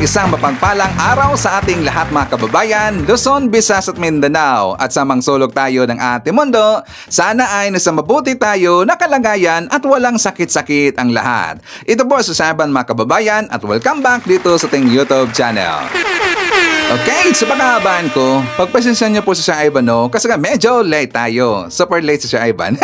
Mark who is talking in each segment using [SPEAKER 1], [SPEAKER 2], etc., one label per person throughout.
[SPEAKER 1] Isang mapagpalang araw sa ating lahat mga kababayan, Luzon, Visayas at Mindanao. At sa mangsulog tayo ng ating mundo, sana ay nasa mabuti tayo na kalagayan at walang sakit-sakit ang lahat. Ito po si Ivan mga kababayan at welcome back dito sa ating YouTube channel. Okay, sa pagkahabaan ko, pagpasensyan niyo po sa Ivan kasi nga medyo late tayo. Super late sa Ivan.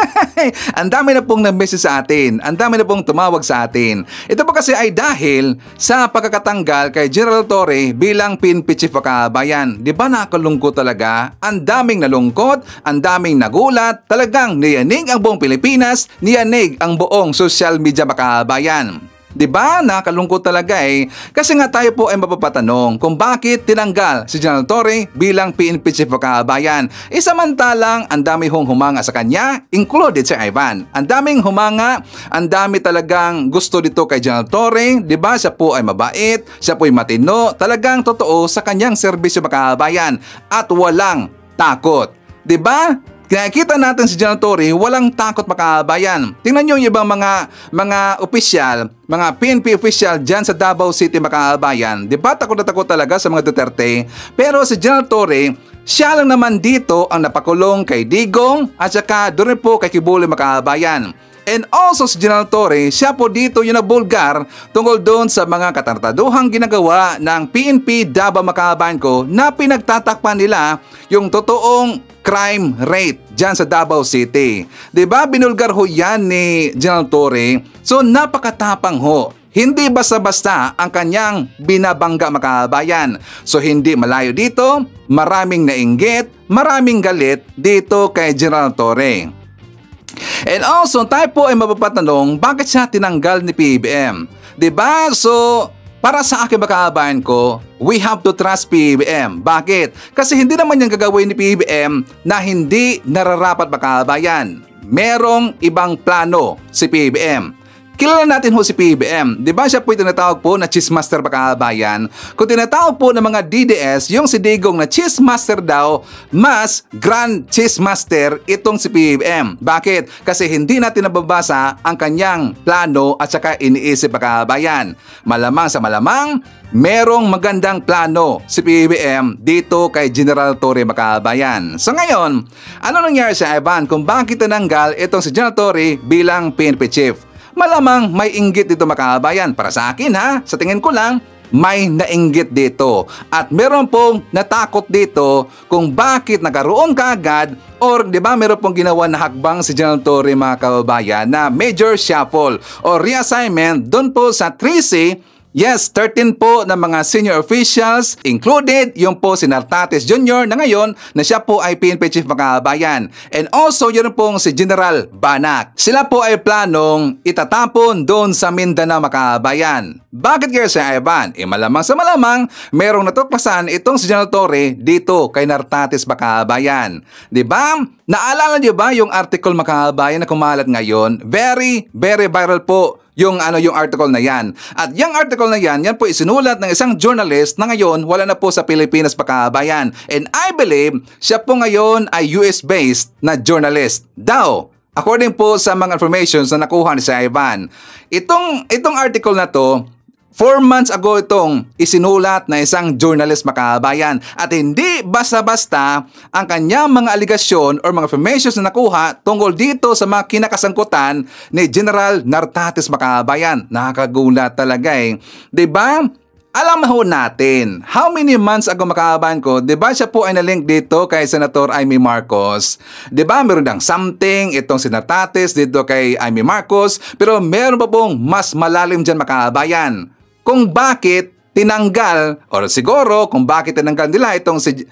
[SPEAKER 1] Ang dami na pong nag-message sa atin. Ang dami na pong tumawag sa atin. Ito po kasi ay dahil sa pagkakatanggal kay General Torre bilang PNP Chief Pagkabayan. Di ba nakalungkot talaga? Ang daming nalungkot, ang daming nagulat. Talagang niyanig ang buong Pilipinas, niyanig ang buong social media Pagkabayan. Diba? Nakalungkot talaga Kasi nga tayo po ay mapapatanong kung bakit tinanggal si General Torre bilang PNP Chief Pagkabayan. Samantalang ang dami hong humanga sa kanya, included si Ivan. Ang daming humanga, ang dami talagang gusto dito kay General Torre. Diba? Siya po ay mabait, siya po ay matino, talagang totoo sa kanyang serbisyo Pagkabayan at walang takot. Diba? Nakikita natin si General Torre, walang takot Pagkabayan. Tingnan nyo yung ibang mga opisyal, mga PNP official dyan sa Davao City Pagkabayan. Di ba takot na takot talaga sa mga Duterte? Pero si General Torre, siya lang naman dito ang napakulong kay Digong at saka doon rin po kay Kibuloy Pagkabayan. And also si General Torre, siya po dito yung nabulgar tungkol doon sa mga katartaduhang ginagawa ng PNP Davao Pagkabayan ko na pinagtatakpan nila yung totoong crime rate dyan sa Davao City. Diba binulgar ho yan ni General Torre? So napakatapang ho. Hindi basta-basta ang kanyang binabangga Pagkabayan. So hindi malayo dito, maraming nainggit, maraming galit dito kay General Torre. And also, tayo po ay mapapatanong bakit siya tinanggal ni PBBM. Diba? So, para sa akin Pagkabayan ko, we have to trust PBBM. Bakit? Kasi hindi naman yung gagawin ni PBBM na hindi nararapat Pagkabayan. Merong ibang plano si PBBM. Kilala natin ho si PBBM. Di ba siya po tinatawag po na Cheesemaster Pagkabayan? Kung tinatawag po ng mga DDS, yung si Digong na Cheesemaster daw, mas Grand Cheesemaster itong si PBBM. Bakit? Kasi hindi natin nababasa ang kanyang plano at saka iniisip Pagkabayan. Malamang sa malamang, merong magandang plano si PBBM dito kay General Torre Pagkabayan. So ngayon, ano nangyari sa Ivan kung bakit tinanggal itong si General Torre bilang PNP Chief? Malamang may inggit dito Pagkabayan. Para sa akin sa tingin ko lang, may nainggit dito. At meron pong natakot dito kung bakit nagkaroon kaagad or di ba meron pong ginawa na hakbang si General Torre mga kababayan na major shuffle o reassignment doon po sa 3C. Yes, 13 po ng mga senior officials, included yung po si Nartates Jr. na ngayon na siya po ay PNP Chief Pagkabayan. And also yun pong si General Banac. Sila po ay planong itatapon doon sa Mindanao Pagkabayan. Bakit kaya si Ivan? Malamang sa malamang, merong natuklasan itong si General Torre dito kay Nartates Pagkabayan. Diba? Naalala niyo ba yung article Pagkabayan na kumalat ngayon? Very, very viral po yung article na yan. At yung article na yan po isinulat ng isang journalist na ngayon wala na po sa Pilipinas Pagkabayan. And I believe siya po ngayon ay US-based na journalist daw. According po sa mga informations na nakuha ni si Ivan. Itong article na to, 4 months ago itong isinulat na isang journalist Pagkabayan at hindi basta-basta ang kanyang mga aligasyon or mga informations na nakuha tungkol dito sa mga kinakasangkutan ni General Nartates Pagkabayan. Nakakagulat talaga Diba? Alam ho natin, how many months ago Pagkabayan ko, diba siya po ay nalink dito kay Senator Amy Marcos? Diba meron dang something itong si Nartates dito kay Amy Marcos, pero meron pa pong mas malalim dyan Pagkabayan. Kung bakit tinanggal, or siguro kung bakit tinanggal nila itong si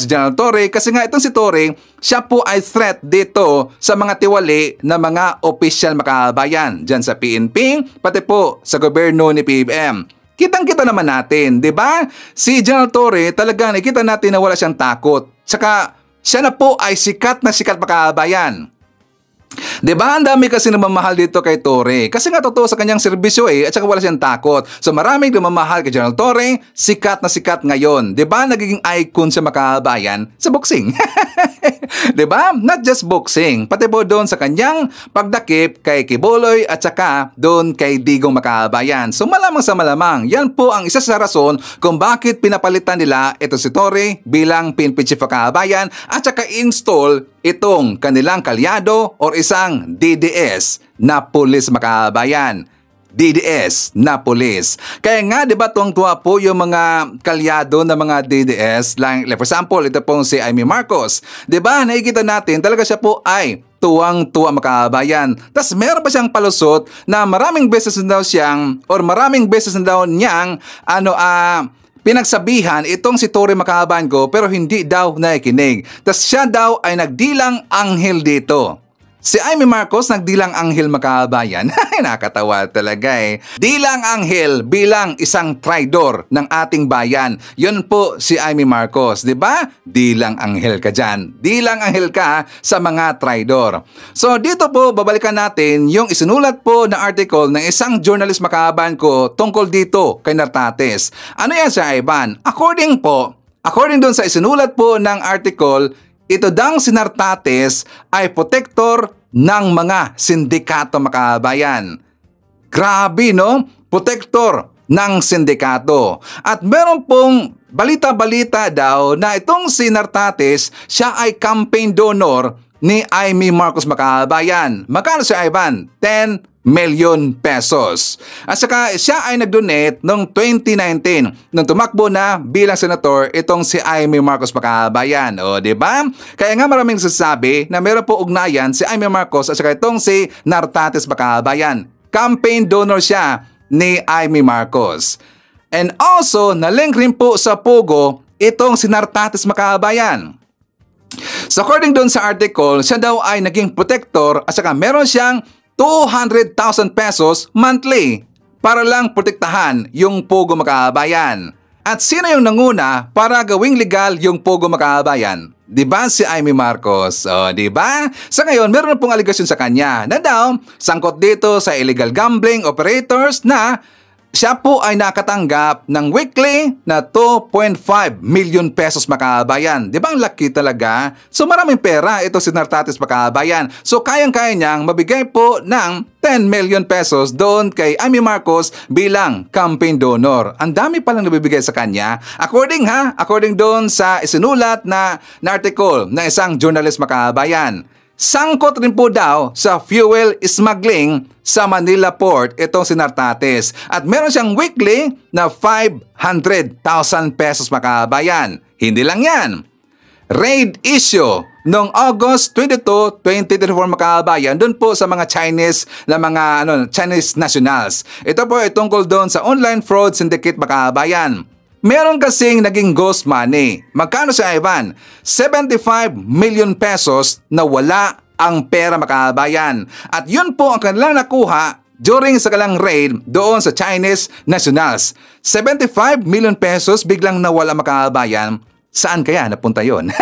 [SPEAKER 1] General Torre, kasi nga itong si Torre, siya po ay threat dito sa mga tiwali na mga opisyal Pagkabayan dyan sa PNP, pati po sa gobyerno ni PBBM. Kitang-kita naman natin, di ba? Si General Torre talagang nakita natin na wala siyang takot. Tsaka siya na po ay sikat na sikat Pagkabayan. Diba? Ang dami kasi namamahal dito kay Torre. Kasi nga totoo sa kanyang serbisyo at saka wala siyang takot. So maraming namamahal kay General Torre, sikat na sikat ngayon. Diba? Nagiging icon sa makabayan sa boxing. Diba? Not just boxing, pati po doon sa kanyang pagdakip kay Kibuloy at saka doon kay Digong Makabayan. So malamang sa malamang, yan po ang isa sa rason kung bakit pinapalitan nila ito si Torre bilang PNP Chief Makabayan at saka install itong kanilang kalyado or isang DDS na pulis Makabayan. DDS na pulis. Kaya nga, di ba, tuwang-tuwa po yung mga kalyado na mga DDS. Like for example, ito pong si Amy Marcos. Di ba, nakikita natin, talaga siya po ay tuwang-tuwa Makabayan. Tapos meron pa siyang palusot na maraming beses na daw siyang, or maraming beses na daw niyang, pinagsabihan itong si Torre Makabayan ko pero hindi daw nakikinig. Tapos siya daw ay nagdilang anghel dito. Si Amy Marcos nagdilang anghel Makabayan. Nakakatawa talaga eh. Dilang anghel bilang isang traidor ng ating bayan. Yun po si Amy Marcos, di ba? Dilang anghel ka dyan. Dilang anghel ka sa mga traidor. So dito po babalikan natin yung isinulat po na article ng isang journalist Makabayan ko tungkol dito kay Nartates. Ano yan siya, Ivan? According doon sa isinulat po ng article, ito dang si Nartates ay protektor ng mga sindikato Makabayan. Grabe, no? Protektor ng sindikato. At meron pong balita-balita daw na itong si Nartates, siya ay campaign donor ni Amy Marcos Makabayan. Magkano siya, Ivan? 10 million pesos. At saka siya ay nag-donate noong 2019 nung tumakbo na bilang senator itong si Amy Marcos Makabayan. O, di ba? Kaya nga maraming nagsasabi na meron po ugnayan si Amy Marcos at saka itong si Nartates Makabayan. Campaign donor siya ni Amy Marcos. And also, nalink rin po sa Pogo itong si Nartates Makabayan. So according doon sa article, siya daw ay naging protector at saka meron siyang 200,000 pesos monthly para lang protektahan yung Pogo Makabayan. At sino yung nanguna para gawing legal yung Pogo Makabayan? Diba si Amy Marcos? O, diba? Sa ngayon, meron na pong aligasyon sa kanya na daw sangkot dito sa illegal gambling operators na siya po ay nakatanggap ng weekly na 2.5 million pesos Makabayan. Di ba ang laki talaga? So maraming pera ito si Nartates Makabayan. So kayang-kaya niyang mabigay po ng 10 million pesos doon kay Amy Marcos bilang campaign donor. Ang dami palang nabibigay sa kanya. According doon sa isinulat na article ng isang journalist Makabayan. Sangkot rin po daw sa fuel smuggling sa Manila Port itong si Nartates. At meron siyang weekly na 500,000 pesos Makabayan. Hindi lang yan. Raid issue noong August 22, 2024 Makabayan doon po sa mga Chinese Chinese nationals. Ito po ay tungkol doon sa online fraud syndicate Makabayan. Meron kasing naging ghost money. Magkano siya, Ivan? 75 million pesos na wala ang pera Makabayan. At yun po ang kanilang nakuha during sa kanilang raid doon sa Chinese nationals. 75 million pesos biglang nawala Makabayan. Saan kaya napunta yon?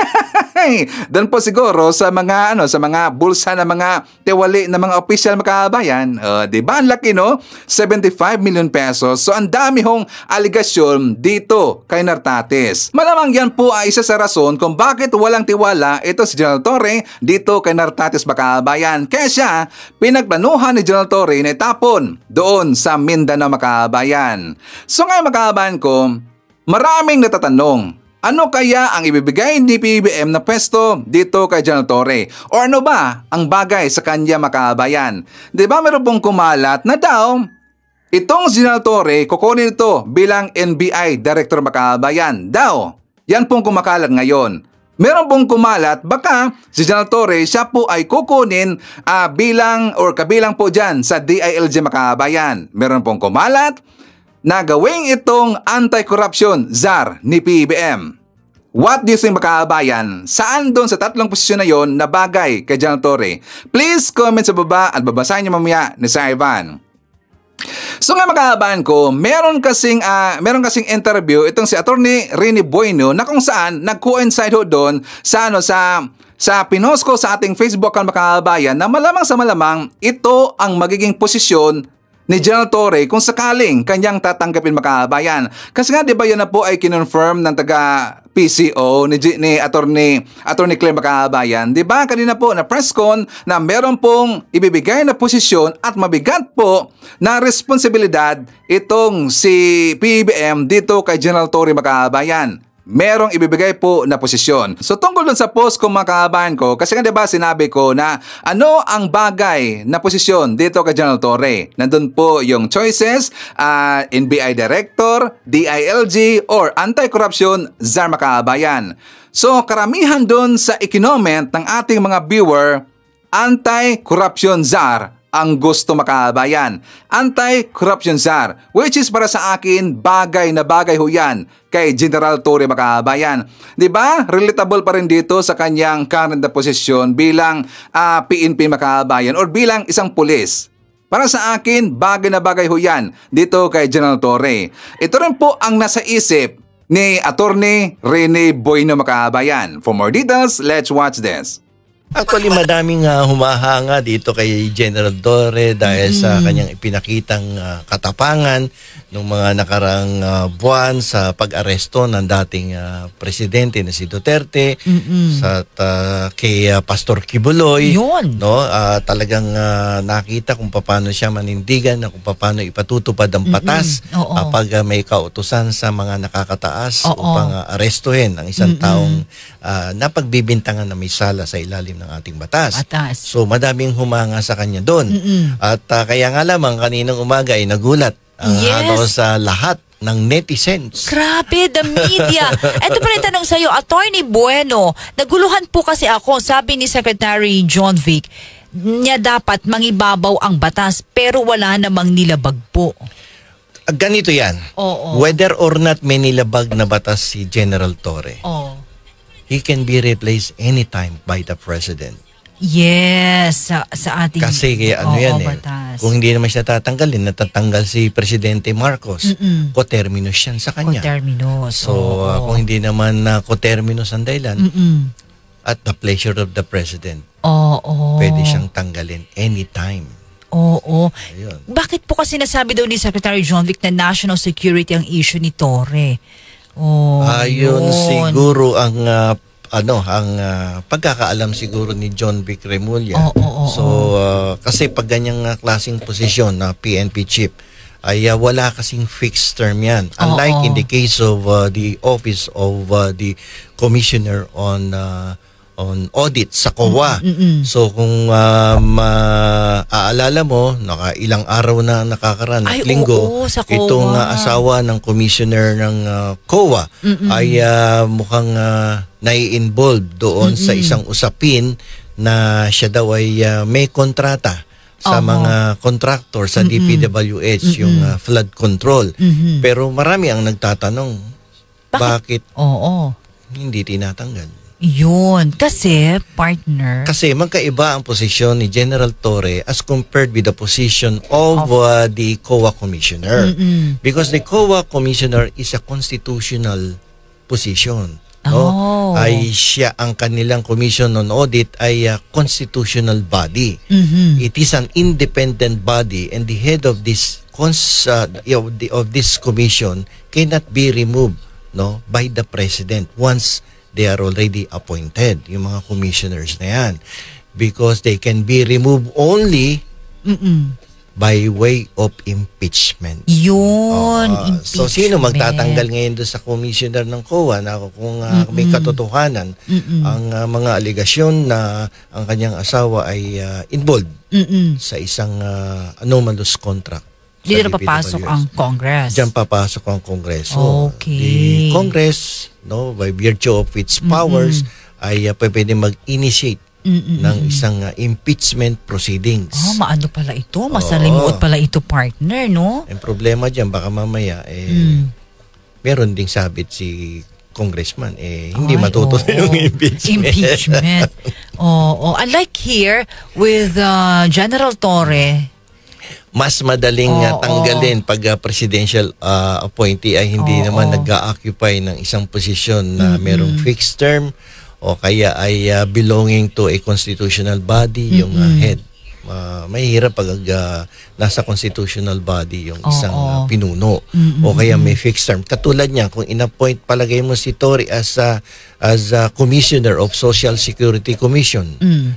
[SPEAKER 1] Doon po siguro sa mga sa mga bulsa ng mga tiwali na mga official Makabayan. Di ba? Ang laki, no? 75 million pesos. So ang dami hong aligasyon dito kay Nartates. Malamang yan po ay isa sa rason kung bakit walang tiwala ito si General Torre dito kay Nartates Makabayan. Kaya siya pinagplanuhan ni General Torre na itapon doon sa Mindanao Makabayan. So ngayon Makabayan ko, maraming natatanong. Ano kaya ang ibibigay ni PBBM na pwesto dito kay General Torre? O ano ba ang bagay sa kanya Makabayan? Di ba meron pong kumalat na daw itong General Torre kukunin ito bilang NBI Director Makabayan? Daw, yan pong kumakalat ngayon. Meron pong kumalat, baka si General Torre siya po ay kukunin bilang or kabilang po dyan sa DILG Makabayan. Meron pong kumalat na gawing itong anti-corruption czar ni PBBM. What do you think Makabayan? Saan doon sa tatlong posisyon na yon na bagay kay General Torre? Please comment sa baba at babasahin niyo mamaya ni Sir Ivan. So nga Makabayan ko, meron kasing interview itong si Attorney Rene Bueno na kung saan nag-coincide ho doon sa sa pinost ko sa ating Facebook ang makabayan na malamang sa malamang ito ang magiging posisyon ni General Torre kung sakaling kanyang tatanggapin makabayan. Kasi nga 'di ba yan na po ay kinonfirm ng taga PCO ni Attorney Claire Makabayan. 'Di ba kanina po na press con na meron pong ibibigay na posisyon at mabigat po na responsibilidad itong si PBBM dito kay General Torre Makabayan. Merong ibibigay po na posisyon. So tungkol dun sa post ko mga kabayan ko, kasi nga diba sinabi ko na ano ang bagay na posisyon dito kay General Torre. Nandun po yung choices, NBI Director, DILG, or Anti-Corruption Czar mga kabayan. So karamihan dun sa ikinoment ng ating mga viewer, Anti-Corruption Czar ang gusto makabayan. Anti-corruption czar, which is para sa akin bagay na bagay ho yan kay General Torre makabayan. 'Di ba? Relatable pa rin dito sa kanyang current na posisyon bilang PNP makabayan or bilang isang pulis. Para sa akin, bagay na bagay ho yan dito kay General Torre. Ito rin po ang nasa isip ni Attorney Rene Boyno makabayan. For more details, let's watch this.
[SPEAKER 2] Actually, madaming humahanga dito kay General Torre dahil sa kanyang ipinakitang katapangan ng mga nakarang buwan sa pag-aresto ng dating presidente na si Duterte sa kay Pastor Kibuloy.
[SPEAKER 3] Yun.
[SPEAKER 2] No, talagang nakita kung paano siya manindigan na kung paano ipatutupad ang batas kapag may kautusan sa mga nakakataas upang arestuhin ang isang taong napagbibintangan na may sala sa ilalim ng ating batas. So madaming humanga sa kanya doon. At kaya nga lamang kaninang umaga ay nagulat sa lahat ng netizens.
[SPEAKER 3] Grabe, the media. Ito pa rin tanong sa'yo, Attorney Bueno, naguluhan po kasi ako, sabi ni Secretary John Vic, niya dapat mangibabaw ang batas pero wala namang nilabag po.
[SPEAKER 2] Ganito yan. Whether or not may nilabag na batas si General Torre, he can be replaced anytime by the President.
[SPEAKER 3] Yes, sa ating
[SPEAKER 2] kasi ano yan
[SPEAKER 3] batas.
[SPEAKER 2] Kung hindi naman siya tatanggalin, natatanggal si Presidente Marcos. Coterminous yan sa kanya.
[SPEAKER 3] Coterminous.
[SPEAKER 2] So kung hindi naman coterminous ang dahilan, at the pleasure of the President, pwede siyang tanggalin anytime.
[SPEAKER 3] Ayun. Bakit po kasi nasabi daw ni Secretary John Vic na national security ang issue ni Torre?
[SPEAKER 2] Ayun siguro ang pagkakaalam siguro ni John Vic Remulla. So kasi pag ganyang klaseng posisyon na PNP chief ay wala kasing fixed term yan. Unlike in the case of the office of the Commissioner on audit sa COA. So kung maaalala mo, ilang araw na nakakaraan at linggo, itong asawa ng commissioner ng COA ay mukhang nai-involve doon sa isang usapin na siya daw ay may kontrata sa mga contractor sa DPWH, yung flood control. Pero marami ang nagtatanong, bakit hindi tinatanggal?
[SPEAKER 3] Yun. Kasi, partner.
[SPEAKER 2] Kasi magkaiba ang posisyon ni General Torre as compared with the position of the COA Commissioner. Because the COA Commissioner is a constitutional position. No? Ay siya ang kanilang Commission on Audit ay a constitutional body. It is an independent body and the head of this commission cannot be removed by the President once they are already appointed, yung mga commissioners na yan. Because they can be removed only by way of impeachment.
[SPEAKER 3] Yun, impeachment.
[SPEAKER 2] So, sino magtatanggal ngayon doon sa commissioner ng COA na kung may katotohanan ang mga aligasyon na ang kanyang asawa ay involved sa isang anomalous contract?
[SPEAKER 3] Dito na papasok ang Congress.
[SPEAKER 2] Diyan papasok ang Kongreso. The Congress, by virtue of its powers, ay pwede mag-initiate ng isang impeachment proceedings.
[SPEAKER 3] Maano pala ito? Masalimuot pala ito, partner, no?
[SPEAKER 2] Ang problema dyan, baka mamaya, meron ding sabit si congressman, hindi matutuloy yung impeachment.
[SPEAKER 3] Unlike here, with General Torre,
[SPEAKER 2] mas madaling tanggalin pag presidential appointee ay hindi naman nag-occupy ng isang posisyon na merong fixed term o kaya ay belonging to a constitutional body yung head. Mahirap pag nasa constitutional body yung isang pinuno o kaya may fixed term. Katulad niya, kung in-appoint palagay mo si Tory as a Commissioner of Social Security Commission,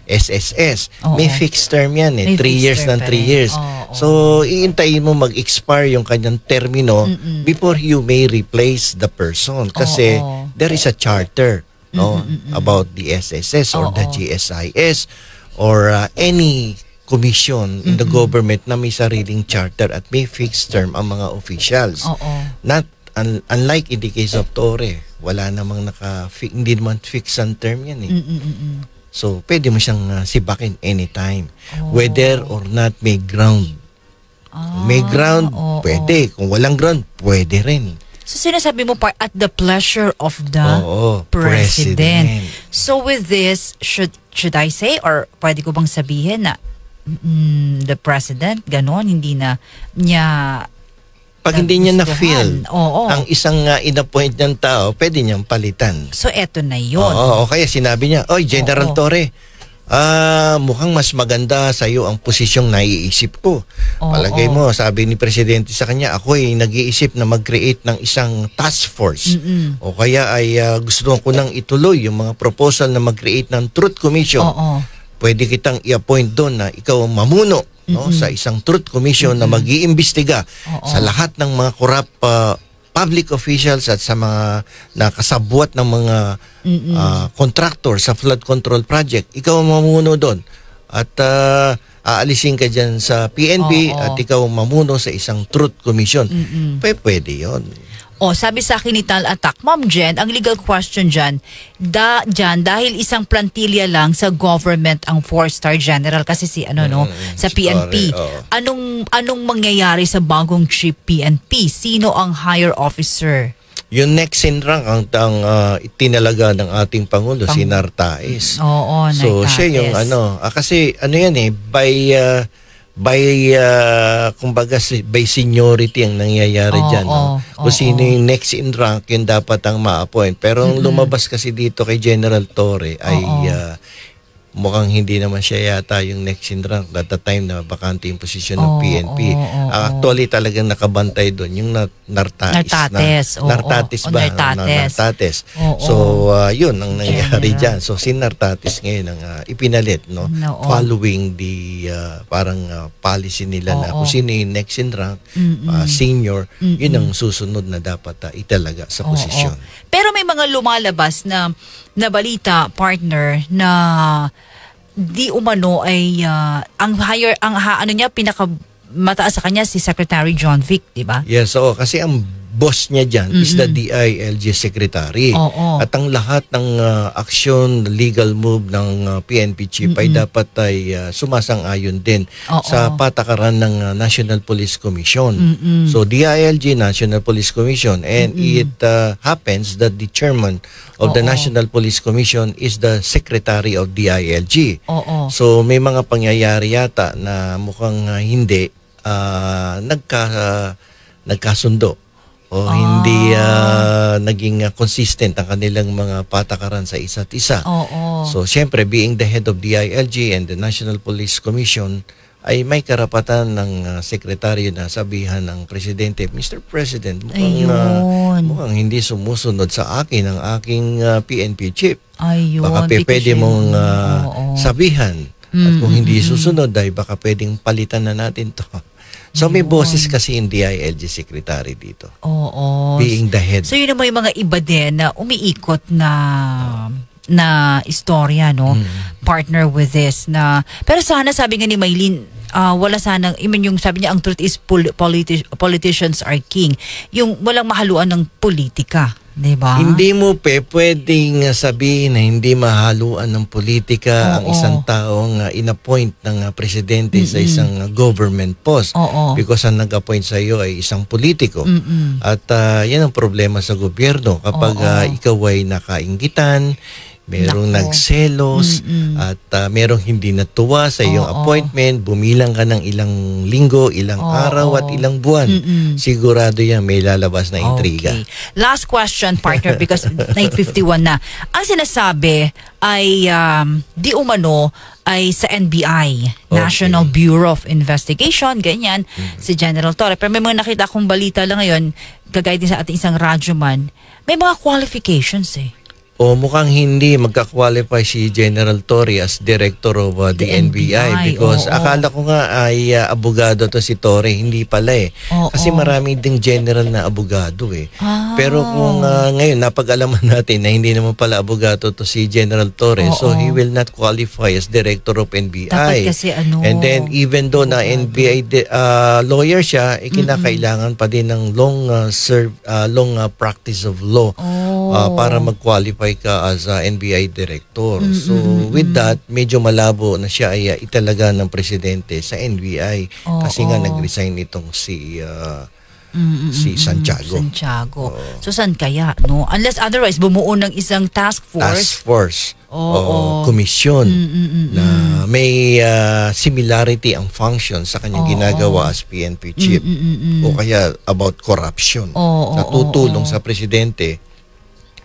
[SPEAKER 2] SSS, may fixed term yan 3 years ng 3 years. So, iintayin mo mag-expire yung kanyang termino before you may replace the person kasi there is a charter about the SSS or the GSIS or any commission in the government na may sariling charter at may fixed term ang mga officials. Not unlike in the case of Torre, wala namang hindi naman fixed ang term yan So, pwede mo siyang sibakin anytime. Whether or not may ground. May ground, pwede. Kung walang ground, pwede rin.
[SPEAKER 3] So, sinasabi mo at the pleasure of the president. So, with this, should I say, or pwede ko bang sabihin na the president, ganon, hindi na niya
[SPEAKER 2] pag hindi niya na-feel ang isang in-appoint niyang tao, pwede niyang palitan.
[SPEAKER 3] So, eto na yun.
[SPEAKER 2] O kaya sinabi niya, oy, General Torre, mukhang mas maganda sa iyo ang posisyong naiisip ko. Palagay mo, sabi ni Presidente sa kanya, ako ay nag-iisip na mag-create ng isang task force. O kaya ay gusto ko nang ituloy yung mga proposal na mag-create ng Truth Commission. Pwede kitang i-appoint doon na ikaw ang mamuno sa isang Truth Commission na mag-iimbestiga sa lahat ng mga corrupt public officials at sa mga nakasabwat ng mga contractor sa flood control project. Ikaw ang mamuno doon at aalisin ka dyan sa PNP at ikaw ang mamuno sa isang Truth Commission. Pwede yun.
[SPEAKER 3] Sabi sa akin ni Tal Attack, Ma'am Jen, ang legal question dyan, dahil isang plantilla lang sa government ang 4-star general kasi sa PNP. Anong mangyayari sa bagong chief PNP? Sino ang higher officer?
[SPEAKER 2] Yung next in rank ang itinalaga ng ating Pangulo, si Nartaes. So siya yung kasi yan kumbaga by seniority ang nangyayari dyan. Kung sino yung next in rank, yun dapat ang ma-appoint. Pero lumabas kasi dito kay General Torre ay mukhang hindi naman siya yata yung next in rank at the time na bakante yung posisyon ng PNP. Actually talagang nakabantay doon yung Nartates. Nartates. So yun ang nangyari dyan. So si Nartates ngayon ang ipinalit following the parang policy nila na kung sino yung next in rank, senior, yun ang susunod na dapat italaga sa posisyon.
[SPEAKER 3] Pero may mga lumalabas na balita, partner, na di umano ay ang pinaka mataas sa kanya si Secretary John Vic, di ba?
[SPEAKER 2] Yes, kasi ang boss niya dyan is the DILG Secretary. At ang lahat ng aksyon, legal move ng PNP chief ay dapat ay sumasang-ayon din sa patakaran ng National Police Commission. So DILG, National Police Commission, and it happens that the chairman of the National Police Commission is the Secretary of DILG. So may mga pangyayari yata na mukhang hindi nagkasundo. Hindi naging consistent ang kanilang mga patakaran sa isa't isa. So, siyempre, being the head of DILG and the National Police Commission, ay may karapatan ng sekretaryo na sabihan ng Presidente, Mr. President, mukhang hindi sumusunod sa akin ang aking PNP chief. Baka pwede mong sabihan. At kung hindi susunod, ay baka pwedeng palitan na natin to. So may boses kasi yung DILG secretary dito. Being the head.
[SPEAKER 3] So yun naman yung mga iba din na umiikot na istorya, partner with this na. Pero sana sabi nga ni Maylene, wala sanang, yung sabi niya, ang truth is politicians are king. Yung walang mahaluan ng politika. Diba?
[SPEAKER 2] Hindi mo pwedeng sabihin na hindi mahaluan ng politika ang isang taong inappoint ng presidente sa isang government post because ang nag-appoint sa iyo ay isang politiko. At yan ang problema sa gobyerno kapag ikaw ay nakainggitan, merong nagselos, at merong hindi natuwa sa iyong appointment, bumilang ka ng ilang linggo, ilang araw at ilang buwan. Sigurado yan may lalabas na intriga.
[SPEAKER 3] Okay. Last question, partner, because 9:51 na. Ang sinasabi ay di umano ay sa NBI, National Bureau of Investigation, ganyan, si General Torre. Pero may mga nakita akong balita lang ngayon, kagaya din sa ating isang radyoman, may mga qualifications
[SPEAKER 2] O mukhang hindi magka-qualify si General Torre as Director of the NBI because akala ko nga ay abogado to si Torre, hindi pala kasi marami ding general na abogado Pero kung ngayon napag-alaman natin na hindi naman pala abogado to si General Torre, so he will not qualify as Director of NBI.
[SPEAKER 3] Dapat kasi
[SPEAKER 2] And then even though na NBI lawyer siya, kinakailangan pa din ng long practice of law para mag-qualify ka as NBI director. So with that, medyo malabo na siya ay italaga ng presidente sa NBI kasi nga nag-resign itong si Santiago.
[SPEAKER 3] So saan kaya, no? Unless otherwise bumuo ng isang task force.
[SPEAKER 2] Komisyon na may similarity ang function sa kanyang ginagawa as PNP chief o kaya about corruption na tutulong sa presidente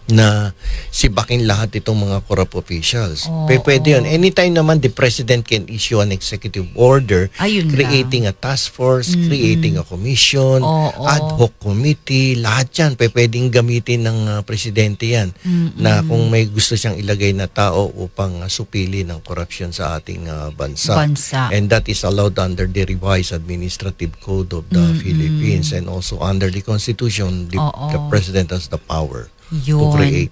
[SPEAKER 2] na sibakin lahat itong mga corrupt officials. Pwede yun. Anytime naman the president can issue an executive order creating a task force, creating a commission, ad hoc committee, lahat yan. Pwedeng gamitin ng presidente yan na kung may gusto siyang ilagay na tao upang supili ng corruption sa ating bansa. And that is allowed under the revised administrative code of the Philippines and also under the Constitution, the president has the power to create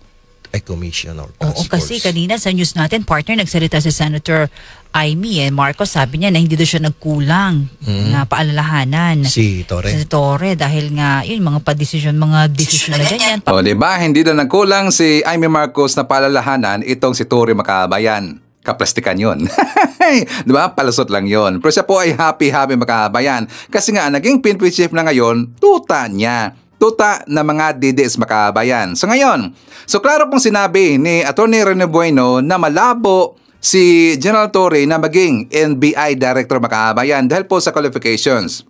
[SPEAKER 2] a commission or task force.
[SPEAKER 3] Kasi kanina sa news natin, partner, nagsalita si Senator Amy Marcos, sabi niya na hindi daw siya nagkulang na paalalahanan.
[SPEAKER 2] Si
[SPEAKER 3] Torre dahil nga yun mga desisyon na ganyan.
[SPEAKER 1] Diba? Hindi daw nagkulang si Amy Marcos na paalalahanan itong si Torre Makabayan. Kaplastikan yun. Diba? Palusot lang yun. Pero siya po ay happy Makabayan. Kasi nga, naging PNP chief na ngayon, tuta na mga DDS Makabayan. So ngayon, klaro pong sinabi ni Atty. Rene Bueno na malabo si General Torre na maging NBI Director Makabayan dahil po sa qualifications.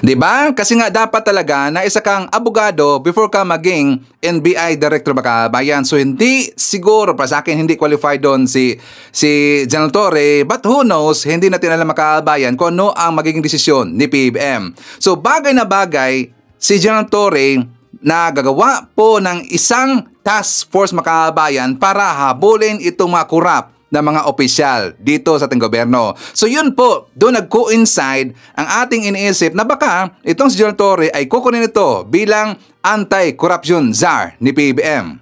[SPEAKER 1] Diba? Kasi nga dapat talaga na isa kang abogado before ka maging NBI Director Makabayan. So hindi siguro, para sa akin, hindi qualified doon si General Torre. But who knows, hindi natin alam Makabayan kung ano ang magiging desisyon ni PBM. So bagay na bagay si General Torre na gagawa po ng isang task force Makabayan para habulin itong mga korap na mga opisyal dito sa ating gobyerno. So yun po, doon nag-coincide ang ating iniisip na baka itong si General Torre ay kukunin ito bilang anti-corruption czar ni PBM.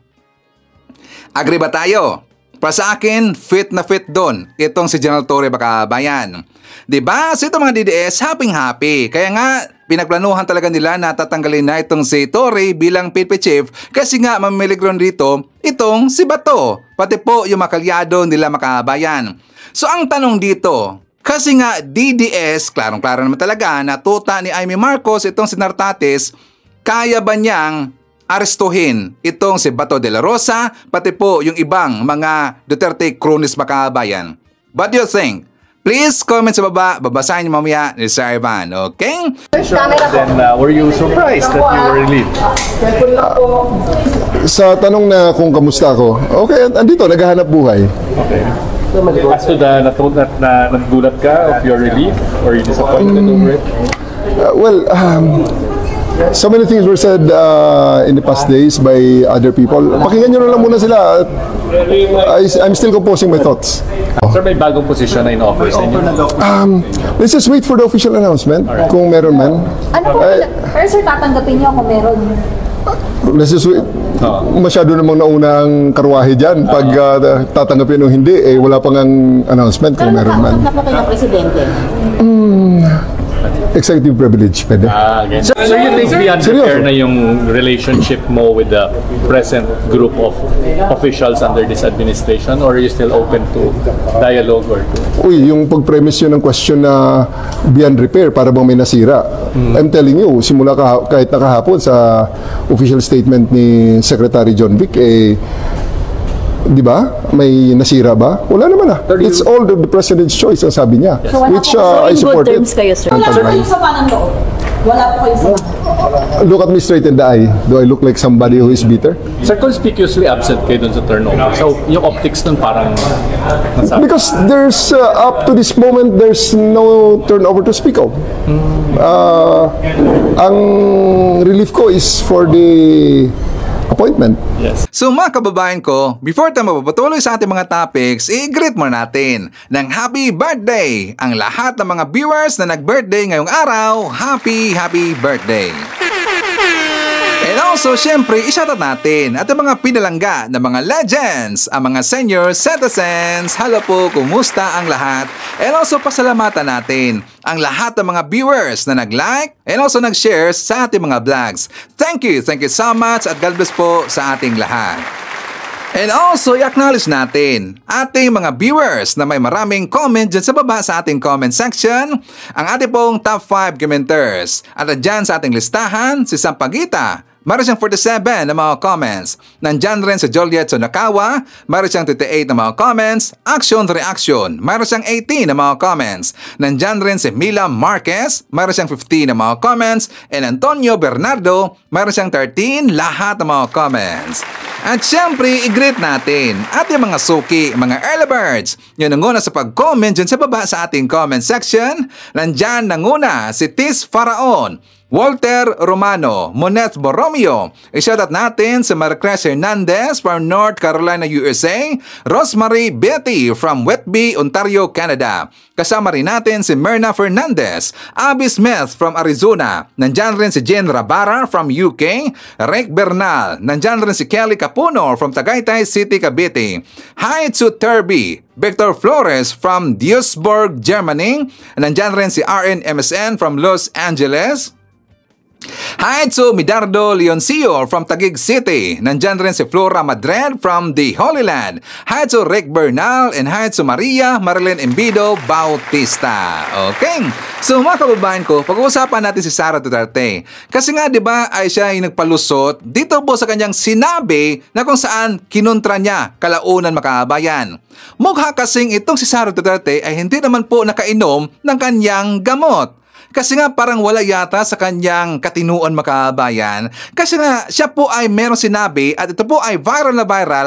[SPEAKER 1] Agree ba tayo? Para sa akin, fit na fit doon itong si General Torre Makabayan. Diba? So itong mga DDS, happy. Kaya nga, pinagplanuhan talaga nila na tatanggalin na itong si Torre bilang PNP chief kasi nga mamiligron dito itong si Bato. Pati po yung makalyado nila Makabayan. So ang tanong dito, kasi nga DDS, klarong-klaro naman talaga na tuta ni Amy Marcos itong si Nartates, kaya ba niyang arestuhin itong si Bato de la Rosa, pati po yung ibang mga Duterte cronies Makabayan? What do you think? Please comment sa baba, babasahin niyo mamaya ni Sir Ivan, okay?
[SPEAKER 4] Then were you surprised that you were relieved?
[SPEAKER 5] Sa tanong na kung kamusta ako, okay, andito, naghahanap buhay.
[SPEAKER 4] Okay. As to the nagulat ka of your relief or you disappointed over it?
[SPEAKER 5] So many things were said in the past days by other people. Pakinggan nyo na lang muna sila. I'm still composing my thoughts.
[SPEAKER 4] Sir, may bagong posisyon na in-offer sa inyo?
[SPEAKER 5] Let's just wait for the official announcement, kung meron man.
[SPEAKER 6] Pero sir, tatanggapin niyo kung meron?
[SPEAKER 5] Let's just wait. Masyado namang nauna ang karwahe dyan. Pag tatanggapin o hindi, wala pang ang announcement kung meron man.
[SPEAKER 6] Pero nakausap na po kayo ng presidente?
[SPEAKER 5] Executive privilege, pwede.
[SPEAKER 4] So you think beyond repair na yung relationship mo with the present group of officials under this administration, or are you still open to dialogue or to...
[SPEAKER 5] Yung pag-premise yun ng question na beyond repair, para bang may nasira. I'm telling you, simula kahit nakahapon sa official statement ni Secretary John Vic, Di ba? May nasira ba? Wala naman ah. It's all the president's choice ang sabi niya.
[SPEAKER 6] So, wala
[SPEAKER 5] Which
[SPEAKER 6] po, so
[SPEAKER 5] I
[SPEAKER 6] in
[SPEAKER 5] support
[SPEAKER 6] good
[SPEAKER 5] it.
[SPEAKER 6] terms kayo, sir.
[SPEAKER 5] Ang
[SPEAKER 6] Wala
[SPEAKER 5] pag-ayos.
[SPEAKER 6] po sa panang loob. Wala po kayo sa
[SPEAKER 5] Look at me straight in the eye. Do I look like somebody who is bitter?
[SPEAKER 4] Sir, conspicuously absent kayo dun sa turnover. So, yung optics nun parang nasabi.
[SPEAKER 5] Because there's, up to this moment, there's no turnover to speak of. Ang relief ko is for the appointment.
[SPEAKER 4] Yes.
[SPEAKER 1] So mga kababayan ko, before tayo mapapatuloy sa ating mga topics, i-greet mo natin ng happy birthday ang lahat ng mga viewers na nag-birthday ngayong araw. Happy birthday! And also, syempre, i-shoutout natin at ang mga pinalangga ng mga legends, ang mga senior citizens. Hello po, kumusta ang lahat? And also, pasalamatan natin ang lahat ng mga viewers na nag-like and also nag-share sa ating mga vlogs. Thank you so much at God bless po sa ating lahat. And also, i-acknowledge natin ating mga viewers na may maraming comment dyan sa baba sa ating comment section. Ang ating pong top 5 commenters. At dyan sa ating listahan, si Sampagita. Meron siyang 47 na mga comments. Nandyan rin si Joliet Sonakawa. Meron siyang 38 na mga comments. Action Reaction. Meron siyang 18 na mga comments. Nandyan rin si Mila Marquez. Meron siyang 15 na mga comments. And Antonio Bernardo. Meron siyang 13 lahat ng mga comments. At syempre, i-greet natin ating mga suki, mga early birds. Yun ang una sa pag-comment dyan sa baba sa ating comment section. Nandyan nanguna si Tis Faraon, Walter Romano, Moneth Borromeo. I-shoutout natin si Marcres Hernandez from North Carolina, USA. Rosemary Betty from Whitby, Ontario, Canada. Kasama rin natin si Myrna Fernandez. Abby Smith from Arizona. Nandyan rin si Jen Rabara from UK. Rick Bernal. Nandyan rin si Kelly Capuno from Tagaytay City, Cavite. Hi to Turby. Victor Flores from Duisburg, Germany. Nandyan rin si RN MSN from Los Angeles. Hi to Midardo Leoncio from Taguig City. Nandyan rin si Flora Madrid from the Holy Land. Hi to Rick Bernal and hi to Maria Marilyn Embido Bautista. Okay. So mga kababayan ko, pag-uusapan natin si Sara Duterte. Kasi nga 'di ba ay siya ay nagpalusot dito po sa kanyang sinabi na kung saan kinontra niya kalaunan makabayan. Mukha kasing itong si Sara Duterte ay hindi naman po nakainom ng kanyang gamot. Kasi nga parang wala yata sa kanyang katinuan makabayan. Kasi nga siya po ay merong sinabi at ito po ay viral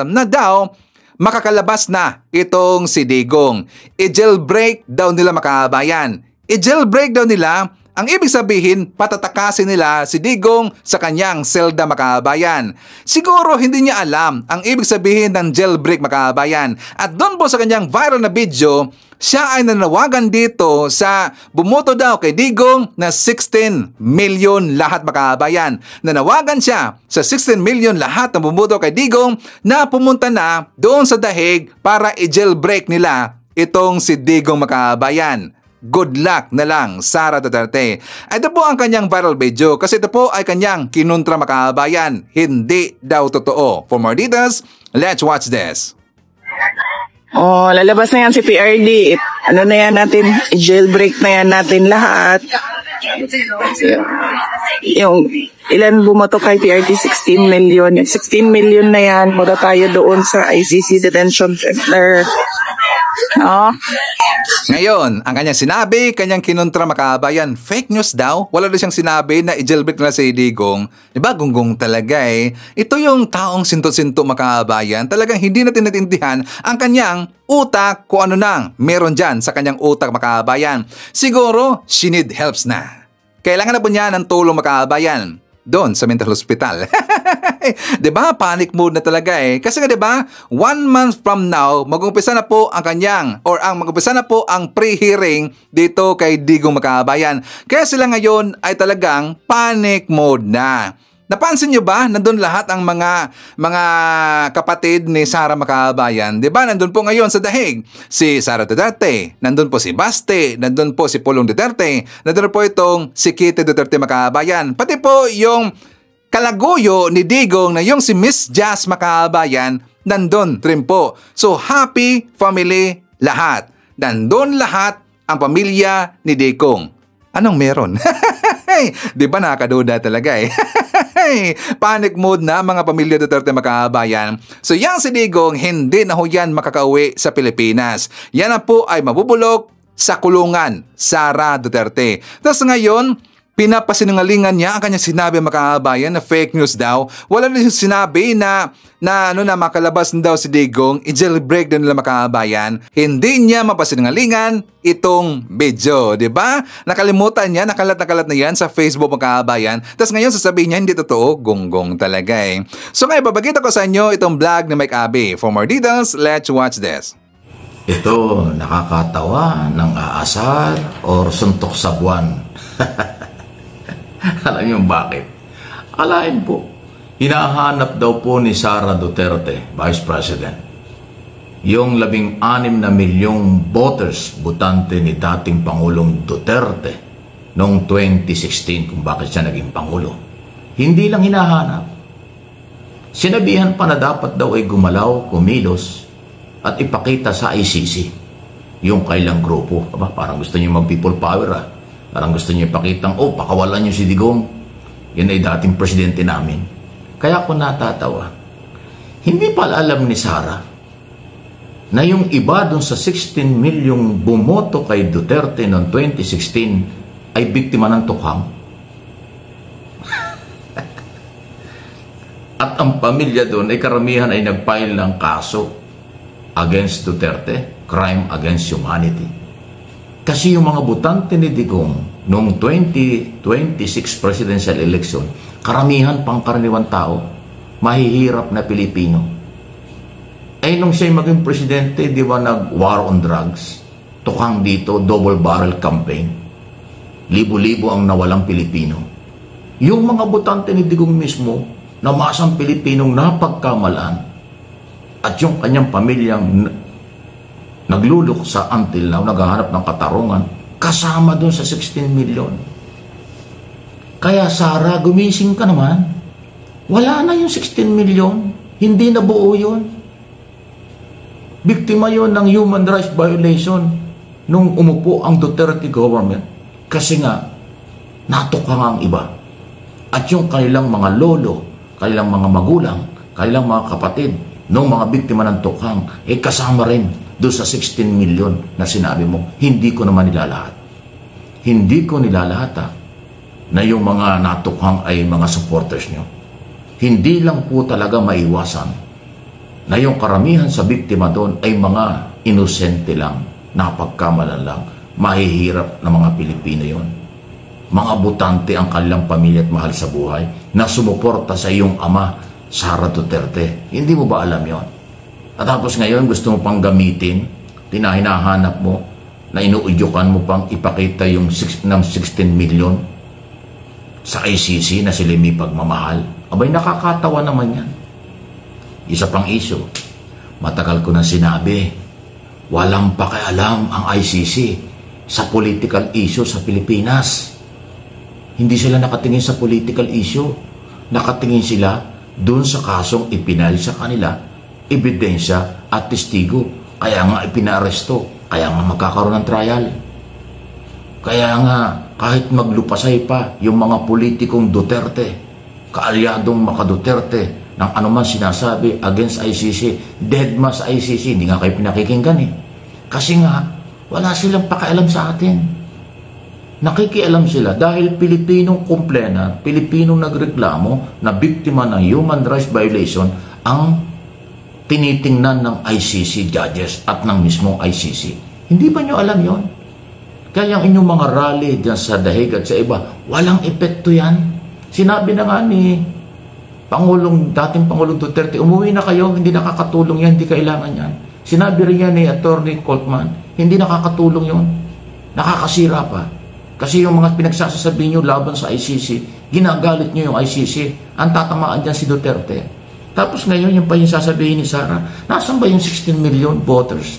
[SPEAKER 1] na daw makakalabas na itong si Digong. I-jailbreak daw nila makabayan. I-jailbreak daw nila, ang ibig sabihin patatakasin nila si Digong sa kanyang selda makabayan. Siguro hindi niya alam ang ibig sabihin ng jailbreak makabayan. At doon po sa kanyang viral na video, siya ay nanawagan dito sa bumoto daw kay Digong na 16 million lahat makabayan. Nanawagan siya sa 16 million lahat na bumoto kay Digong na pumunta na doon sa dahig para i-jailbreak nila itong si Digong makabayan. Good luck na lang, Sara Duterte. Ito po ang kanyang viral video kasi ito po ay kanyang kinontra makabayan. Hindi daw totoo. For more details, let's watch this.
[SPEAKER 7] Oh, lalabas na yan si PRD. Ano na yan natin? Jailbreak na yan natin lahat. Yung ilan bumoto kay PRD? 16 million. Yung 16 million na yan, muna tayo doon sa ICC detention center. No?
[SPEAKER 1] Ngayon, ang kanyang sinabi, kanyang kinontra makabayan, fake news daw. Wala na siyang sinabi na i-jailbreak na si Digong. Diba, gunggong talaga eh. Ito yung taong sinto-sinto makabayan. Talagang hindi natin natindihan ang kanyang utak kung ano nang meron dyan sa kanyang utak makabayan. Siguro, she need helps na. Kailangan na po niya ng tulong makabayan doon sa mental hospital. Diba? Panic mode na talaga eh. Kasi nga diba, 1 month from now, mag-umpisa na po ang kanyang mag-umpisa na po ang pre-hearing dito kay Digong Makabayan. Kaya sila ngayon ay talagang panic mode na. Napansin nyo ba? Nandun lahat ang mga kapatid ni Sara Makabayan. Diba? Nandun po ngayon sa dahig si Sara Duterte. Nandun po si Baste. Nandun po si Pulong Duterte. Nandun po itong si Kitty Duterte Makabayan. Pati po yung kalaguyo ni Digong na yung si Miss Jazz Makabayan, nandun rin po. So, happy family lahat. Nandun lahat ang pamilya ni Digong. Anong meron? Di ba nakakaduda talaga eh? Panic mode na mga pamilya Duterte makabayan. So yang si Digong hindi na ho yan makakauwi sa Pilipinas. Yan na po ay mabubulok sa kulungan, Sara Duterte. Tapos ngayon, pinapasinungalingan niya ang kanyang sinabi makabayan na fake news daw. Wala na sinabi na makalabas daw si Digong, i-jailbreak din nila makabayan. Hindi niya mapasinungalingan itong video, di ba? Nakalimutan niya, nakalat na yan sa Facebook makabayan. Tapos ngayon sasabihin niya hindi totoo, gonggong talaga eh. So ngayon, babagita ko sa inyo itong vlog ni Mike Abe. For more details, let's watch this.
[SPEAKER 8] Ito, nakakatawa ng aasar or suntok sa buwan. Alam niyo bakit? Alain po, hinahanap daw po ni Sara Duterte, Vice President, yung 16 na milyong voters, botante ni dating Pangulong Duterte noong 2016 kung bakit siya naging Pangulo. Hindi lang hinahanap. Sinabihan pa na dapat daw ay gumalaw, kumilos, at ipakita sa ICC yung kailang grupo. Aba, parang gusto niyo mag-people power ah. Parang gusto niyo ipakitang, pakawalan niyo si Digong. Yan ay dating presidente namin. Kaya ako natatawa. Hindi pala alam ni Sara na yung iba dun sa 16 milyong bumoto kay Duterte noong 2016 ay biktima ng tukhang. At ang pamilya doon ay karamihan ay nag-file ng kaso against Duterte, crime against humanity. Kasi yung mga botante ni Digong noong 2026 presidential election, karamihan pangkaraniwang tao, mahihirap na Pilipino. Nung siya'y maging presidente, di ba nag-war on drugs? Tukhang dito, double barrel campaign. Libo-libo ang nawalang Pilipino. Yung mga botante ni Digong mismo, na masang Pilipinong napagkamalaan, at yung kanyang pamilyang naglulok sa until now, naghahanap ng katarungan, kasama dun sa 16 million. Kaya Sara, gumising ka naman. Wala na yung 16 million. Hindi na buo yun. Biktima yon ng human rights violation nung umupo ang Duterte government. Kasi nga, natukhang ang iba. At yung kanilang mga lolo, kanilang mga magulang, kanilang mga kapatid, nung mga biktima ng tukhang, kasama rin doon sa 16 million na sinabi mo. Hindi ko naman nilalahat. Hindi ko nilalahat na yung mga natukhang ay mga supporters nyo. Hindi lang po talaga maiwasan na yung karamihan sa biktima doon ay mga inosente lang, napagkamalan lang, mahihirap na mga Pilipino yon. Mga botante ang kanilang pamilya at mahal sa buhay na sumuporta sa iyong ama, Sara Duterte. Hindi mo ba alam yon? At tapos ngayon gusto mo pang gamitin, hinahanap mo, na inuudyukan mo pang ipakita yung 16 million sa ICC na sila may pagmamahal. Abay, nakakatawa naman yan. Isa pang issue, matagal ko na sinabi, walang pakialam ang ICC sa political issue sa Pilipinas. Hindi sila nakatingin sa political issue. Nakatingin sila dun sa kasong ipinal sa kanila, ebidensya at testigo. Kaya nga ipinaaresto, kaya nga magkakaroon ng trial. Kaya nga kahit maglupasay pa yung mga politikong Duterte, kaalyadong maka Duterte, ng anuman sinasabi against ICC, dead ma sa ICC, hindi nga kayo pinakikinggan eh. Kasi nga, wala silang pakialam sa atin. Nakikialam sila dahil Pilipinong kumplena, Pilipinong nagreklamo na biktima ng human rights violation ang tinitingnan ng ICC judges at ng mismong ICC. Hindi ba nyo alam yon? Kaya yung inyong mga rally dyan sa Dahig at sa iba, walang epekto yan. Sinabi na nga ni dating Pangulong Duterte, umuwi na kayo, hindi nakakatulong yan, hindi kailangan yan. Sinabi rin yan ni Attorney Coltman, hindi nakakatulong yon, nakakasira pa. Kasi yung mga pinagsasasabi nyo laban sa ICC, ginagalit nyo yung ICC, ang tatamaan dyan si Duterte. Tapos ngayon, yung pa yung sasabihin ni Sara, nasan ba yung 16 million voters?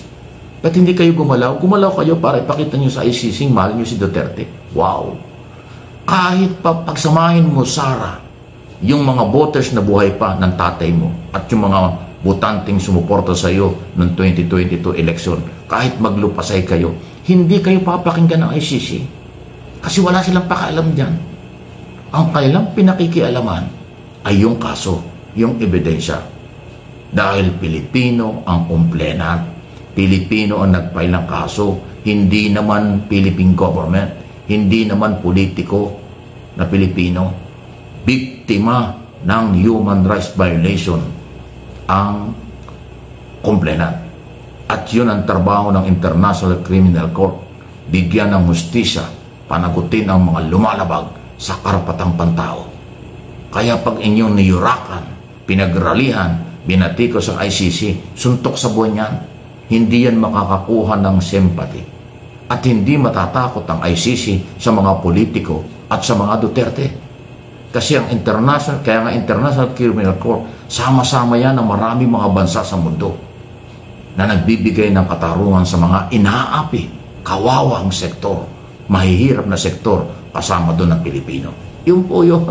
[SPEAKER 8] Ba't hindi kayo gumalaw? Gumalaw kayo para ipakita nyo sa ICC, mahal nyo si Duterte. Wow! Kahit pa pagsamahin mo, Sara, yung mga voters na buhay pa ng tatay mo at yung mga botanteng sumuporta sa iyo noong 2022 election, kahit maglupasay kayo, hindi kayo papakinggan ng ICC. Kasi wala silang pakialam dyan. Ang kailang pinakikialaman ay yung kaso, yung ebidensya. Dahil Pilipino ang complainant, Pilipino ang nag-file ng kaso, hindi naman Philippine government, hindi naman politiko na Pilipino. Biktima ng human rights violation ang complainant. At yun ang trabaho ng International Criminal Court, bigyan ng hustisya, panagutin ang mga lumalabag sa karapatang pantao. Kaya pag inyong niyurakan, pinagralihan, binatiko sa ICC, suntok sa buwan yan, hindi yan makakakuha ng sympathy. At hindi matatakot ang ICC sa mga politiko at sa mga Duterte. Kasi ang kaya nga International Criminal Court, sama-sama yan ng maraming mga bansa sa mundo na nagbibigay ng katarungan sa mga inaapi, kawawang sektor, mahihirap na sektor, kasama doon ng Pilipino. Yun po yun.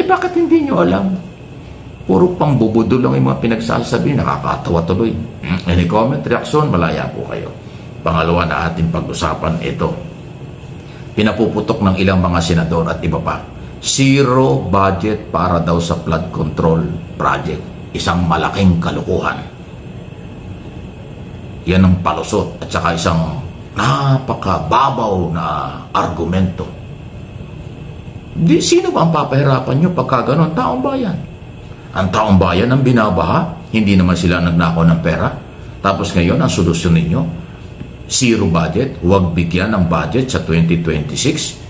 [SPEAKER 8] Bakit hindi nyo alam? Puro pambubudol lang yung mga pinagsasabi, nakakatawa tuloy. Any comment, reaksyon, malaya po kayo. Pangalawa na ating pag-usapan ito. Pinapuputok ng ilang mga senador at iba pa. Zero budget para daw sa flood control project. Isang malaking kalukuhan. Yan ang palusot at saka isang napakababaw na argumento. Sino ba ang papahirapan nyo pagka gano'n? Taong bayan. Ang taong bayan ang binabaha, hindi naman sila nagnakaw ng pera. Tapos ngayon, ang solusyon ninyo, zero budget, huwag bigyan ng budget sa 2026.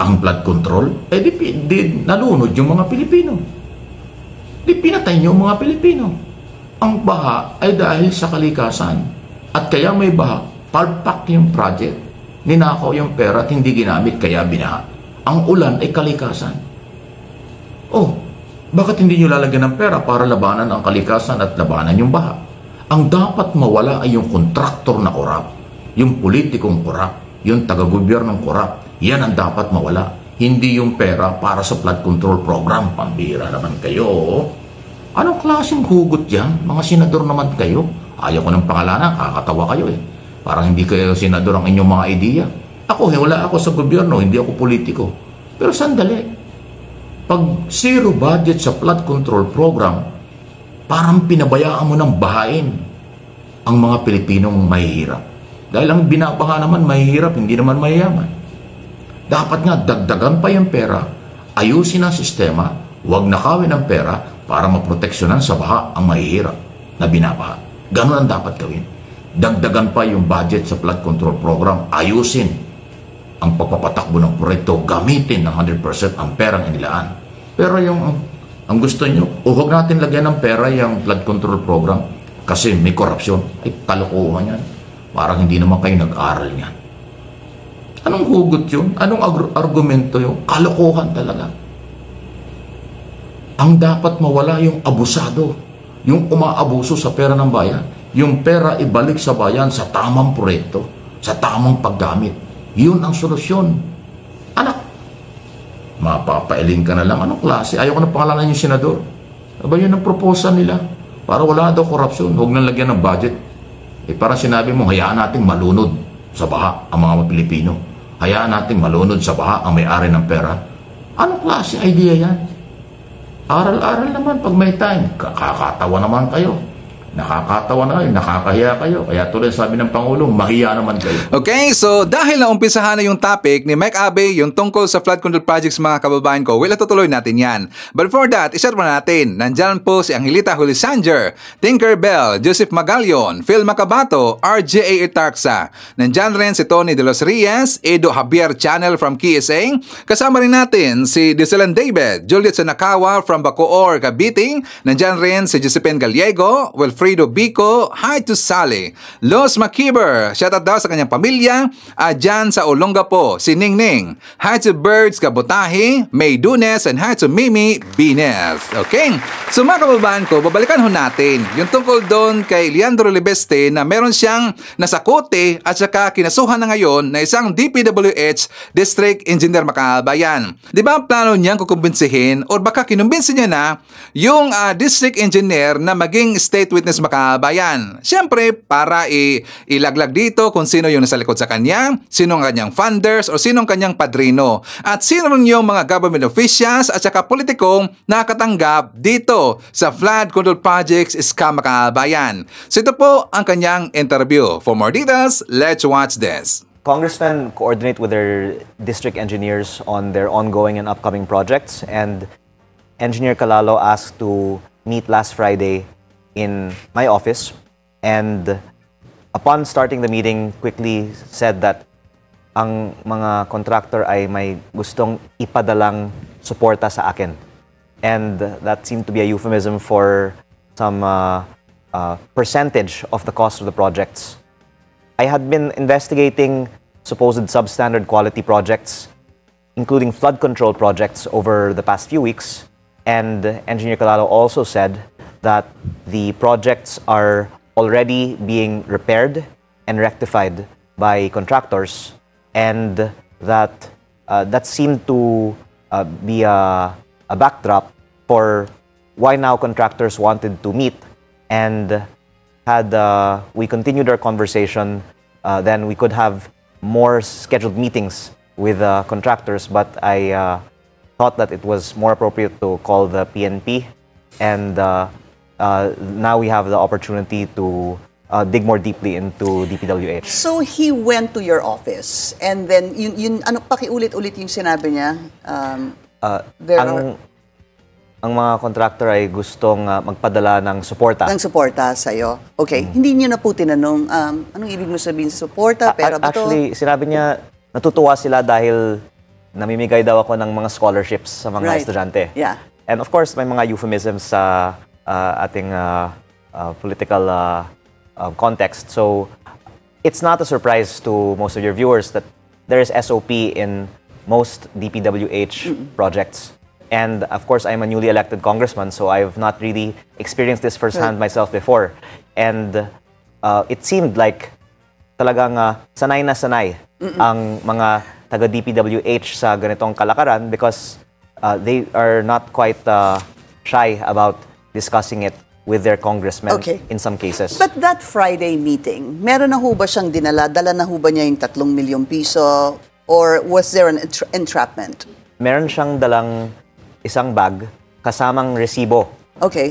[SPEAKER 8] Ang flood control, di nalunod yung mga Pilipino. Di pinatay nyo yung mga Pilipino. Ang baha ay dahil sa kalikasan. At kaya may baha, palpak yung project, ninakaw yung pera at hindi ginamit, kaya binaha. Ang ulan ay kalikasan. Oh, bakit hindi nyo lalagyan ng pera para labanan ang kalikasan at labanan yung baha? Ang dapat mawala ay yung kontraktor na korap, yung politikong korap, yung taga-gobyernong korap. Yan ang dapat mawala. Hindi yung pera para sa flood control program. Pambira naman kayo. Anong klaseng hugot yan? Mga senador naman kayo. Ayaw ko ng pangalanan, kakatawa kayo eh. Parang hindi kayo senador ang inyong mga idea. Ako, wala ako sa gobyerno, hindi ako politiko. Pero sandali. Pag zero budget sa flood control program, parang pinabayaan mo ng bahain ang mga Pilipinong mahihirap. Dahil ang binabaha naman mahihirap, hindi naman mayayaman. Dapat nga dagdagan pa yung pera, ayusin ang sistema, huwag nakawin ang pera para maproteksyonan sa baha ang mahihirap na binabaha. Ganun ang dapat gawin. Dagdagan pa yung budget sa flood control program, ayusin ang pagpapatakbo ng proyekto, gamitin ng 100% ang perang inilaan. Pero ang gusto nyo, huwag natin lagyan ng pera yung flood control program kasi may korupsyon. Ay, kalokohan yan. Parang hindi naman kayo nag-aral yan. Anong hugot yun? Anong argumento yun? Kalokohan talaga. Ang dapat mawala yung abusado, yung umaabuso sa pera ng bayan. Yung pera ibalik sa bayan sa tamang proyekto, sa tamang paggamit. Yun ang solusyon. Anak, mapapailing ka na lang. Anong klase? Ayaw ko na pangalanan yung senador. Aba, yun ang proposal nila. Para wala daw korupsyon. Huwag nang lagyan ng budget. Parang sinabi mo, hayaan natin malunod sa baha ang mga Pilipino. Hayaan natin malunod sa baha ang may-ari ng pera. Anong klase idea yan? Aral-aral naman pag may time. Kakatawa naman kayo. Nakakatawa na kayo, nakakahiya kayo. Kaya tuloy sabi ng Pangulo, mahiya naman kayo.
[SPEAKER 1] Okay, so dahil naumpisahan na yung topic ni Mike Abe, yung tungkol sa flood control projects mga kababayan ko, tutuloy natin yan. But before that, ishare mo natin. Nandyan po si Angelita Hulisanger, Tinker Bell, Joseph Magalion, Phil Macabato, RJA Itarxa. Nandyan rin si Tony De Los Reyes, Edo Javier Channel from KSA. Kasama rin natin si Diselan David, Juliet Sanakawa from Bacoor, Cavite. Nandyan rin si Josephine Gallego, Wilfredo Bico, hi to Sally. Los Makiber, shoutout daw sa kanyang pamilya. Dyan sa Olongapo, si Ningning. Hi to Birds Kabutahi, May Dunes, and hi to Mimi Bines. Okay, so mga kababayan ko, babalikan ho natin yung tungkol doon kay Leandro Libeste na meron siyang nasakote at saka kinasuhan na ngayon na isang DPWH District Engineer makabayan. Di ba ang plano niyang kukumbinsihin or baka kinumbinsi niya na yung District Engineer na maging State Witness business makabayan. Siyempre, para ilaglag dito kung sino yung nasa likod sa kanya, sino ang kanyang funders o sino ang kanyang padrino. At sino rin yung mga government officials at saka politikong nakatanggap dito sa flood control projects scam makabayan. So ito po ang kanyang interview. For more details, let's watch this.
[SPEAKER 9] Congressmen coordinate with their district engineers on their ongoing and upcoming projects, and Engineer Calalo asked to meet last Friday in my office, and upon starting the meeting, quickly said that ang mga contractor ay may gustong ipadalang suporta sa akin. And that seemed to be a euphemism for some percentage of the cost of the projects. I had been investigating supposed substandard quality projects, including flood control projects, over the past few weeks. And Engineer Calalo also said that the projects are already being repaired and rectified by contractors, and that that seemed to be a backdrop for why now contractors wanted to meet. And had we continued our conversation, then we could have more scheduled meetings with contractors, but I thought that it was more appropriate to call the PNP, and now we have the opportunity to dig more deeply into DPWH.
[SPEAKER 10] So he went to your office, and then ano pakiulit-ulit yung sinabi niya?
[SPEAKER 9] Ang mga contractor ay gustong magpadala ng suporta.
[SPEAKER 10] Ng suporta sa'yo. Okay. Hindi niyo na po tinanong, anong ibig mo sabihin sa suporta? Pera ba to?
[SPEAKER 9] Actually, sinabi niya, natutuwa sila dahil namimigay daw ako ng mga scholarships sa mga estudyante.
[SPEAKER 10] Yeah.
[SPEAKER 9] And of course, may mga euphemisms sa ating political context. So, it's not a surprise to most of your viewers that there is SOP in most DPWH projects. And of course, I'm a newly elected congressman, so I have not really experienced this firsthand myself before. And it seemed like talagang sanay na sanay ang mga taga-DPWH sa ganitong kalakaran, because they are not quite shy about discussing it with their congressmen in some cases.
[SPEAKER 10] But that Friday meeting, meron na ho ba siyang dinala? Dala na ho ba niya yung 3 milyong piso? Or was there an entrapment?
[SPEAKER 9] Meron siyang dalang isang bag kasamang resibo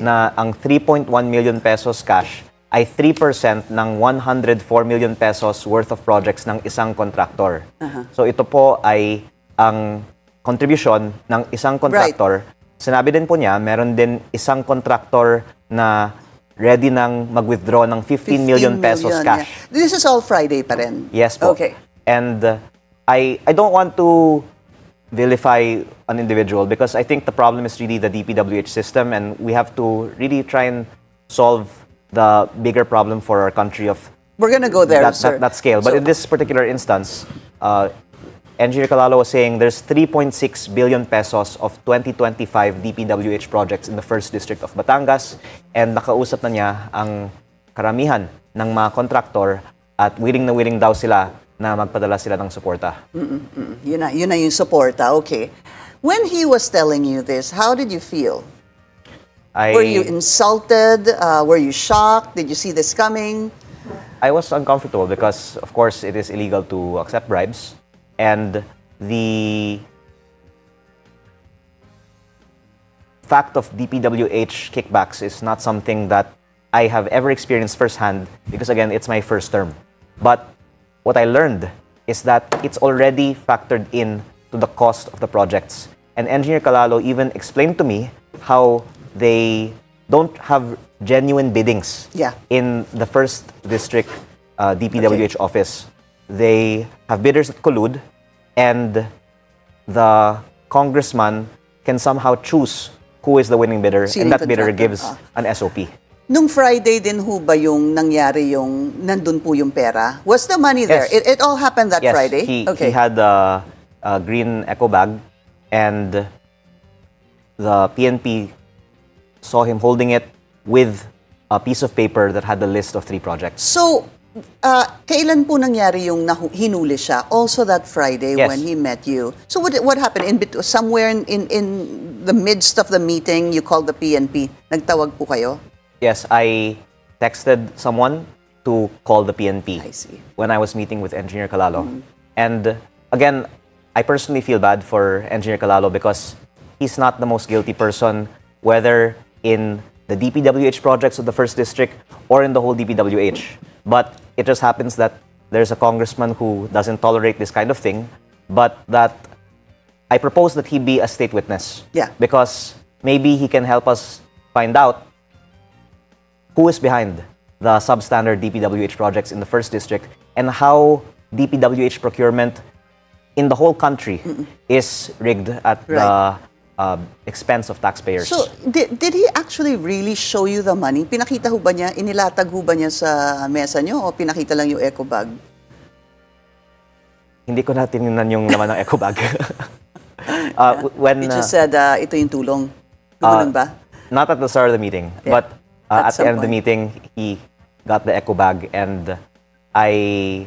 [SPEAKER 9] na ang 3.1 million pesos cash ay 3% ng 104 million pesos worth of projects ng isang contractor. So ito po ay ang contribution ng isang contractor. Sinabi din po niya, meron din isang contractor na ready nang mag-withdraw ng 15 million pesos cash.
[SPEAKER 10] Yeah. This is all Friday pa rin?
[SPEAKER 9] Yes po.
[SPEAKER 10] Okay.
[SPEAKER 9] And I don't want to vilify an individual, because I think the problem is really the DPWH system, and we have to really try and solve the bigger problem for our country of
[SPEAKER 10] We're gonna go there, sir.
[SPEAKER 9] That scale. But in this particular instance, Engineer Calalo was saying there's 3.6 billion pesos of 2025 DPWH projects in the 1st District of Batangas, and nakausap na niya ang karamihan ng mga kontraktor at willing na willing daw sila na magpadala sila ng suporta.
[SPEAKER 10] Yun na yung suporta, okay. When he was telling you this, how did you feel? Were you insulted? Were you shocked? Did you see this coming?
[SPEAKER 9] I was uncomfortable because, of course, it is illegal to accept bribes. And the fact of DPWH kickbacks is not something that I have ever experienced firsthand, because, again, it's my first term. But what I learned is that it's already factored in to the cost of the projects. And Engineer Calalo even explained to me how they don't have genuine biddings in the 1st District DPWH office. They have bidders that collude, and the congressman can somehow choose who is the winning bidder, and that bidder gives an SOP.
[SPEAKER 10] Nung Friday din ho ba yung nangyari yung nandun po yung pera? Was the money there?
[SPEAKER 9] Yes.
[SPEAKER 10] It all happened that Friday?
[SPEAKER 9] He had a green eco bag, and the PNP saw him holding it with a piece of paper that had the list of 3 projects.
[SPEAKER 10] So, kailan po nangyari yung hinuli siya? Also that Friday when he met you. So what happened? Somewhere in the midst of the meeting, you called the PNP. Nagtawag po kayo?
[SPEAKER 9] Yes, I texted someone to call the PNP
[SPEAKER 10] I see.
[SPEAKER 9] when I was meeting with Engineer Calalo. And again, I personally feel bad for Engineer Calalo because he's not the most guilty person, whether in the DPWH projects of the 1st District or in the whole DPWH. But it just happens that there's a congressman who doesn't tolerate this kind of thing, but that I propose that he be a state witness.
[SPEAKER 10] Yeah.
[SPEAKER 9] Because maybe he can help us find out who is behind the substandard DPWH projects in the 1st District and how DPWH procurement in the whole country is rigged at the expense of taxpayers.
[SPEAKER 10] So, did he actually really show you the money? Pinakita ho ba niya, inilatag ho ba niya sa mesa niyo o pinakita lang yung eco bag?
[SPEAKER 9] Hindi ko na tinignan yung laman ng eco bag.
[SPEAKER 10] He just said, ito yung tulong. Ganun ba?
[SPEAKER 9] Not at the start of the meeting, but at the end of the meeting, he got the eco bag, and I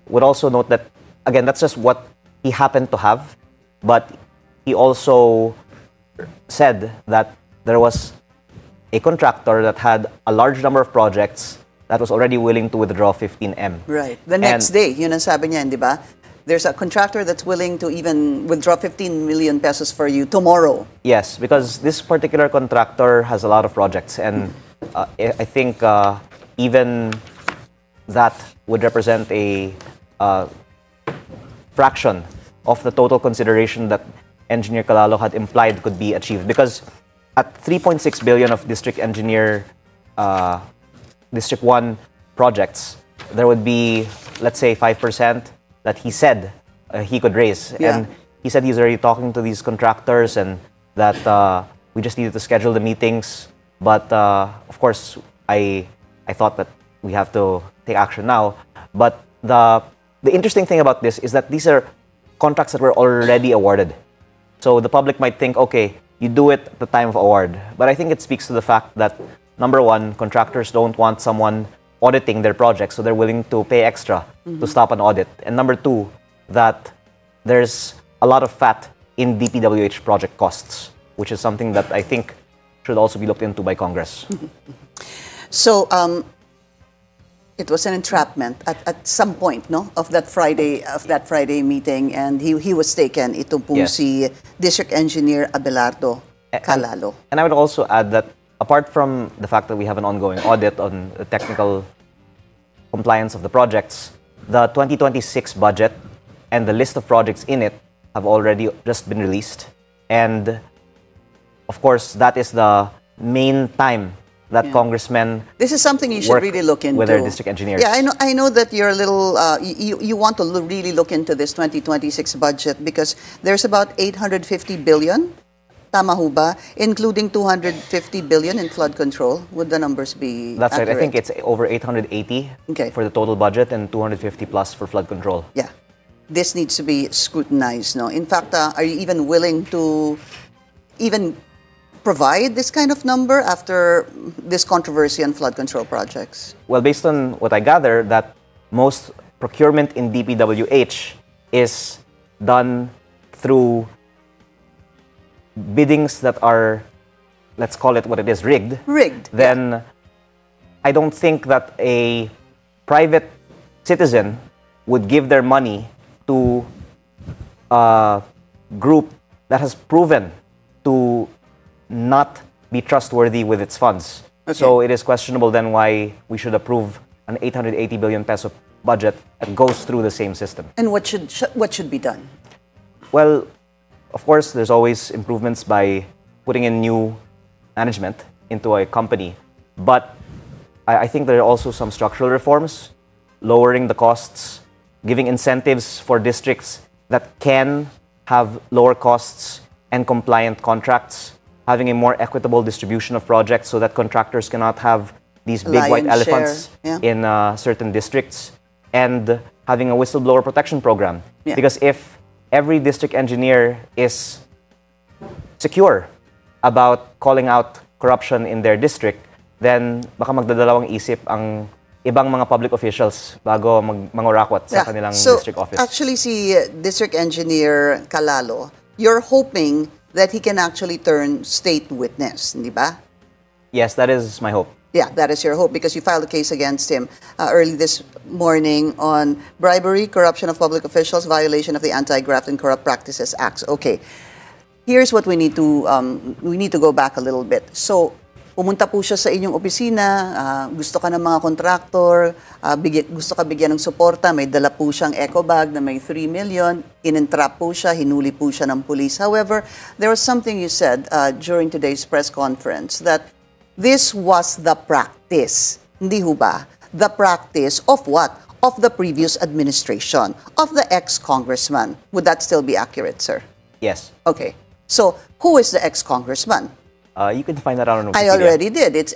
[SPEAKER 9] would also note that, again, that's just what he happened to have, but he also said that there was a contractor that had a large number of projects that was already willing to withdraw 15M.
[SPEAKER 10] Right. The next day, yun ang sabi niya, di ba? There's a contractor that's willing to even withdraw 15 million pesos for you tomorrow.
[SPEAKER 9] Yes, because this particular contractor has a lot of projects, and I think even that would represent a fraction of the total consideration that Engineer Calalo had implied could be achieved. Because at 3.6 billion of District 1 projects, there would be, let's say, 5% that he said he could raise.
[SPEAKER 10] Yeah.
[SPEAKER 9] And he said he's already talking to these contractors and that we just needed to schedule the meetings. But of course, I thought that we have to take action now. But the interesting thing about this is that these are contracts that were already awarded. So the public might think, okay, you do it at the time of award. But I think it speaks to the fact that, number one, contractors don't want someone auditing their projects, so they're willing to pay extra to stop an audit. And number two, that there's a lot of fat in DPWH project costs, which is something that I think should also be looked into by Congress.
[SPEAKER 10] So, it was an entrapment at some point, no, of that Friday meeting, and he was taken. Ito po si District Engineer Abelardo Calalo.
[SPEAKER 9] And I would also add that apart from the fact that we have an ongoing audit on the technical compliance of the projects, the 2026 budget and the list of projects in it have already just been released. And of course, that is the main time that congressmen
[SPEAKER 10] this is something you should really look into
[SPEAKER 9] with their district engineers.
[SPEAKER 10] Yeah, I know that you're a little you want to really look into this 2026 budget because there's about 850 billion. Tama ho ba? Including 250 billion in flood control. Would the numbers be
[SPEAKER 9] That's
[SPEAKER 10] accurate?
[SPEAKER 9] right. I think it's over 880 for the total budget and 250 plus for flood control.
[SPEAKER 10] Yeah. This needs to be scrutinized, no? In fact, are you even willing to even provide this kind of number after this controversy on flood control projects?
[SPEAKER 9] Well, based on what I gather, that most procurement in DPWH is done through biddings that are, let's call it what it is, rigged.
[SPEAKER 10] Rigged.
[SPEAKER 9] Then I don't think that a private citizen would give their money to a group that has proven to not be trustworthy with its funds.
[SPEAKER 10] Okay.
[SPEAKER 9] So it is questionable then why we should approve an 880 billion peso budget that goes through the same system.
[SPEAKER 10] And what should be done?
[SPEAKER 9] Well, of course, there's always improvements by putting in new management into a company. But I think there are also some structural reforms, lowering the costs, giving incentives for districts that can have lower costs and compliant contracts, having a more equitable distribution of projects so that contractors cannot have these big white elephants in certain districts, and having a whistleblower protection program. Because if every district engineer is secure about calling out corruption in their district, then baka magdadalawang isip ang ibang mga public officials bago mangurakot sa kanilang district office.
[SPEAKER 10] Actually, si District Engineer Calalo, you're hoping that he can actually turn state witness, di ba?
[SPEAKER 9] Yes, that is my hope.
[SPEAKER 10] Yeah, that is your hope because you filed a case against him early this morning on bribery, corruption of public officials, violation of the Anti-Graft and Corrupt Practices Act. Okay, here's what we need to go back a little bit. So, pumunta po siya sa inyong opisina, gusto ka ng mga kontraktor, gusto ka bigyan ng suporta, may dala po siyang eco bag na may 3 million, in-entrap po siya, hinuli po siya ng police. However, there was something you said during today's press conference that this was the practice. Hindi ho ba? The practice of what? Of the previous administration, of the ex-congressman. Would that still be accurate, sir?
[SPEAKER 9] Yes.
[SPEAKER 10] Okay. So, who is the ex-congressman?
[SPEAKER 9] You can find that out on Wikipedia.
[SPEAKER 10] I already did. It's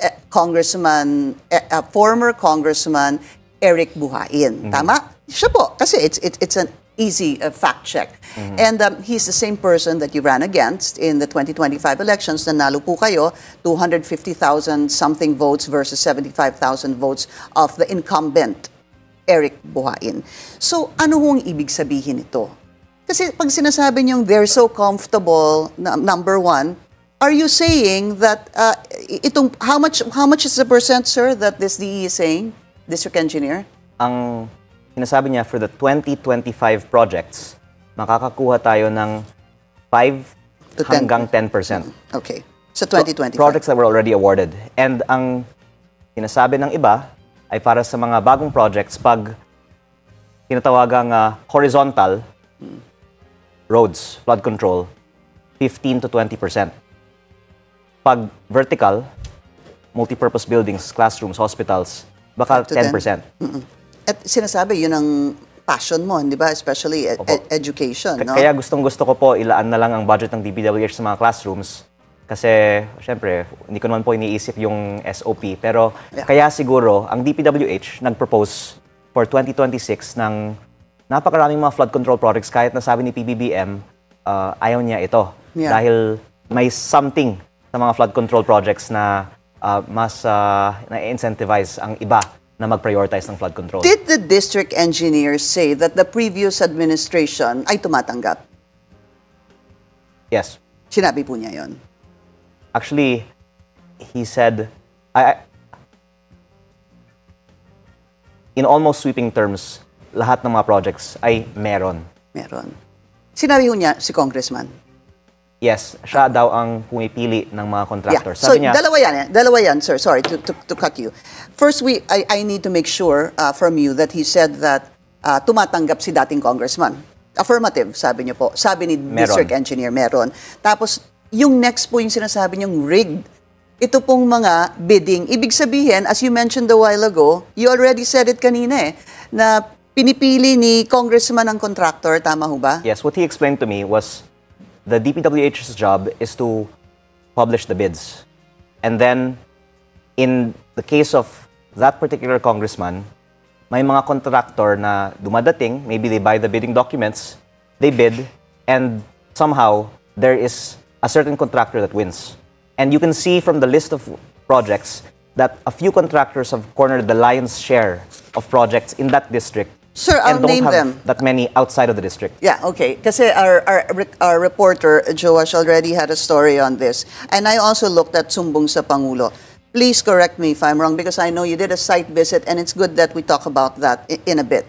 [SPEAKER 10] former Congressman Eric Buhain. Tama? Siya po. Kasi it's an easy fact check. And he's the same person that you ran against in the 2025 elections. Nanalo po kayo, 250,000 something votes versus 75,000 votes of the incumbent Eric Buhain. So, ano hong ibig sabihin ito? Kasi pag sinasabi niyong they're so comfortable, number one, are you saying that how much is the percent, sir, that this DE is saying, district engineer?
[SPEAKER 9] Ang sinasabi niya for the 2025 projects, makakakuha tayo ng 5 hanggang 10%.
[SPEAKER 10] Okay. So 2025.
[SPEAKER 9] Projects that were already awarded. And ang sinasabi ng iba ay para sa mga bagong projects pag tinatawagang horizontal roads, flood control, 15 to 20%. Pag vertical, multipurpose buildings, classrooms, hospitals, baka 10%.
[SPEAKER 10] At sinasabi, yun ang passion mo, di ba? Especially education. No?
[SPEAKER 9] Kaya gustong-gusto ko po ilaan na lang ang budget ng DPWH sa mga classrooms. Kasi, syempre, hindi ko naman po iniisip yung SOP. Pero kaya siguro, ang DPWH nag-propose for 2026 ng napakaraming mga flood control projects kahit na sabi ni PBBM, ayaw niya ito.
[SPEAKER 10] Yeah.
[SPEAKER 9] Dahil may something sa mga flood control projects na mas na-incentivize ang iba na mag-prioritize ng flood control.
[SPEAKER 10] Did the district engineer say that the previous administration ay tumatanggap?
[SPEAKER 9] Yes.
[SPEAKER 10] Sinabi po niya yon.
[SPEAKER 9] Actually, he said, in almost sweeping terms, lahat ng mga projects ay meron.
[SPEAKER 10] Meron. Sinabi po niya si Congressman?
[SPEAKER 9] Yes, siya daw ang pumipili ng mga contractors.
[SPEAKER 10] Yeah.
[SPEAKER 9] Sabi niya,
[SPEAKER 10] dalawa yan, sir. Sorry to cut you. First, I need to make sure from you that he said that tumatanggap si dating congressman. Affirmative, sabi niyo po. Sabi ni district engineer, meron. Tapos, yung next po yung sinasabi niyong rigged. Ito pong mga bidding. Ibig sabihin, as you mentioned a while ago, you already said it kanina na pinipili ni congressman ang contractor. Tama ho ba?
[SPEAKER 9] Yes, what he explained to me was the DPWH's job is to publish the bids. And then, in the case of that particular congressman, may mga contractor na dumadating, maybe they buy the bidding documents, they bid, and somehow there is a certain contractor that wins. And you can see from the list of projects that a few contractors have cornered the lion's share of projects in that district.
[SPEAKER 10] Sir, I'll name them.
[SPEAKER 9] That many outside of the district.
[SPEAKER 10] Yeah, okay. Kasi our reporter, Joash, already had a story on this. And I also looked at Sumbong sa Pangulo. Please correct me if I'm wrong because I know you did a site visit and it's good that we talk about that in a bit.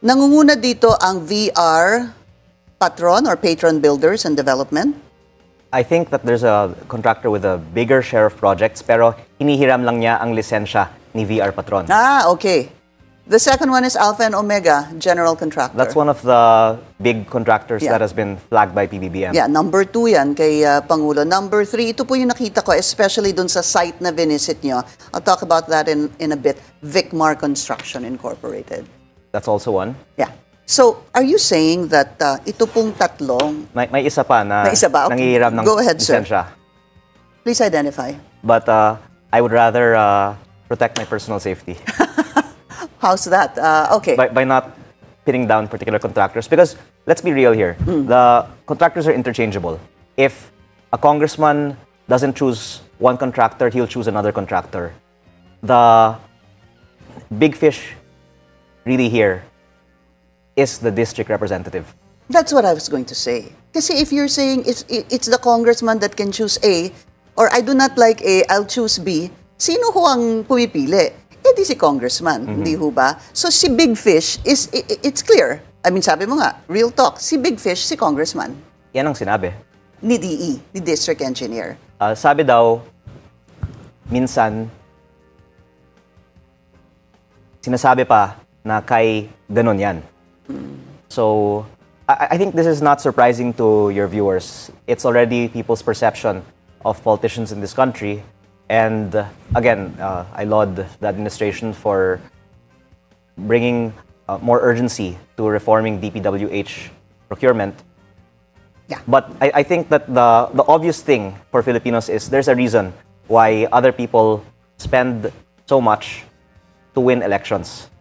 [SPEAKER 10] Nangunguna dito ang VR patron or patron builders and development?
[SPEAKER 9] I think that there's a contractor with a bigger share of projects pero hinihiram lang niya ang lisensya ni VR Patron.
[SPEAKER 10] Ah, okay. The second one is Alpha and Omega, general contractor.
[SPEAKER 9] That's one of the big contractors that has been flagged by PBBM.
[SPEAKER 10] Yeah, number 2 yan kay Pangulo. Number 3, ito po yung nakita ko, especially dun sa site na visit nyo. I'll talk about that in a bit. Vicmar Construction Incorporated.
[SPEAKER 9] That's also one.
[SPEAKER 10] Yeah. So, are you saying that ito pong tatlong...
[SPEAKER 9] May isa pa na nangihiram ng
[SPEAKER 10] Go ahead,
[SPEAKER 9] lisensya.
[SPEAKER 10] Sir. Please identify.
[SPEAKER 9] But I would rather protect my personal safety.
[SPEAKER 10] How's that? Okay.
[SPEAKER 9] By not pinning down particular contractors. Because let's be real here. The contractors are interchangeable. If a congressman doesn't choose one contractor, he'll choose another contractor. The big fish really here is the district representative.
[SPEAKER 10] That's what I was going to say. Kasi if you're saying it's the congressman that can choose A, or I do not like A, I'll choose B, sino ho ang pumipili? Di si congressman, hindi ho ba? So si Big Fish, it's clear. I mean, sabi mo nga, real talk, si Big Fish, si congressman.
[SPEAKER 9] Yan ang sinabi.
[SPEAKER 10] Ni DE, ni district engineer.
[SPEAKER 9] Sabi daw, minsan, sinasabi pa na kay ganun yan. So, I think this is not surprising to your viewers. It's already people's perception of politicians in this country. And again, I laud the administration for bringing more urgency to reforming DPWH procurement.
[SPEAKER 10] Yeah.
[SPEAKER 9] But I think that the obvious thing for Filipinos is there's a reason why other people spend so much to win elections,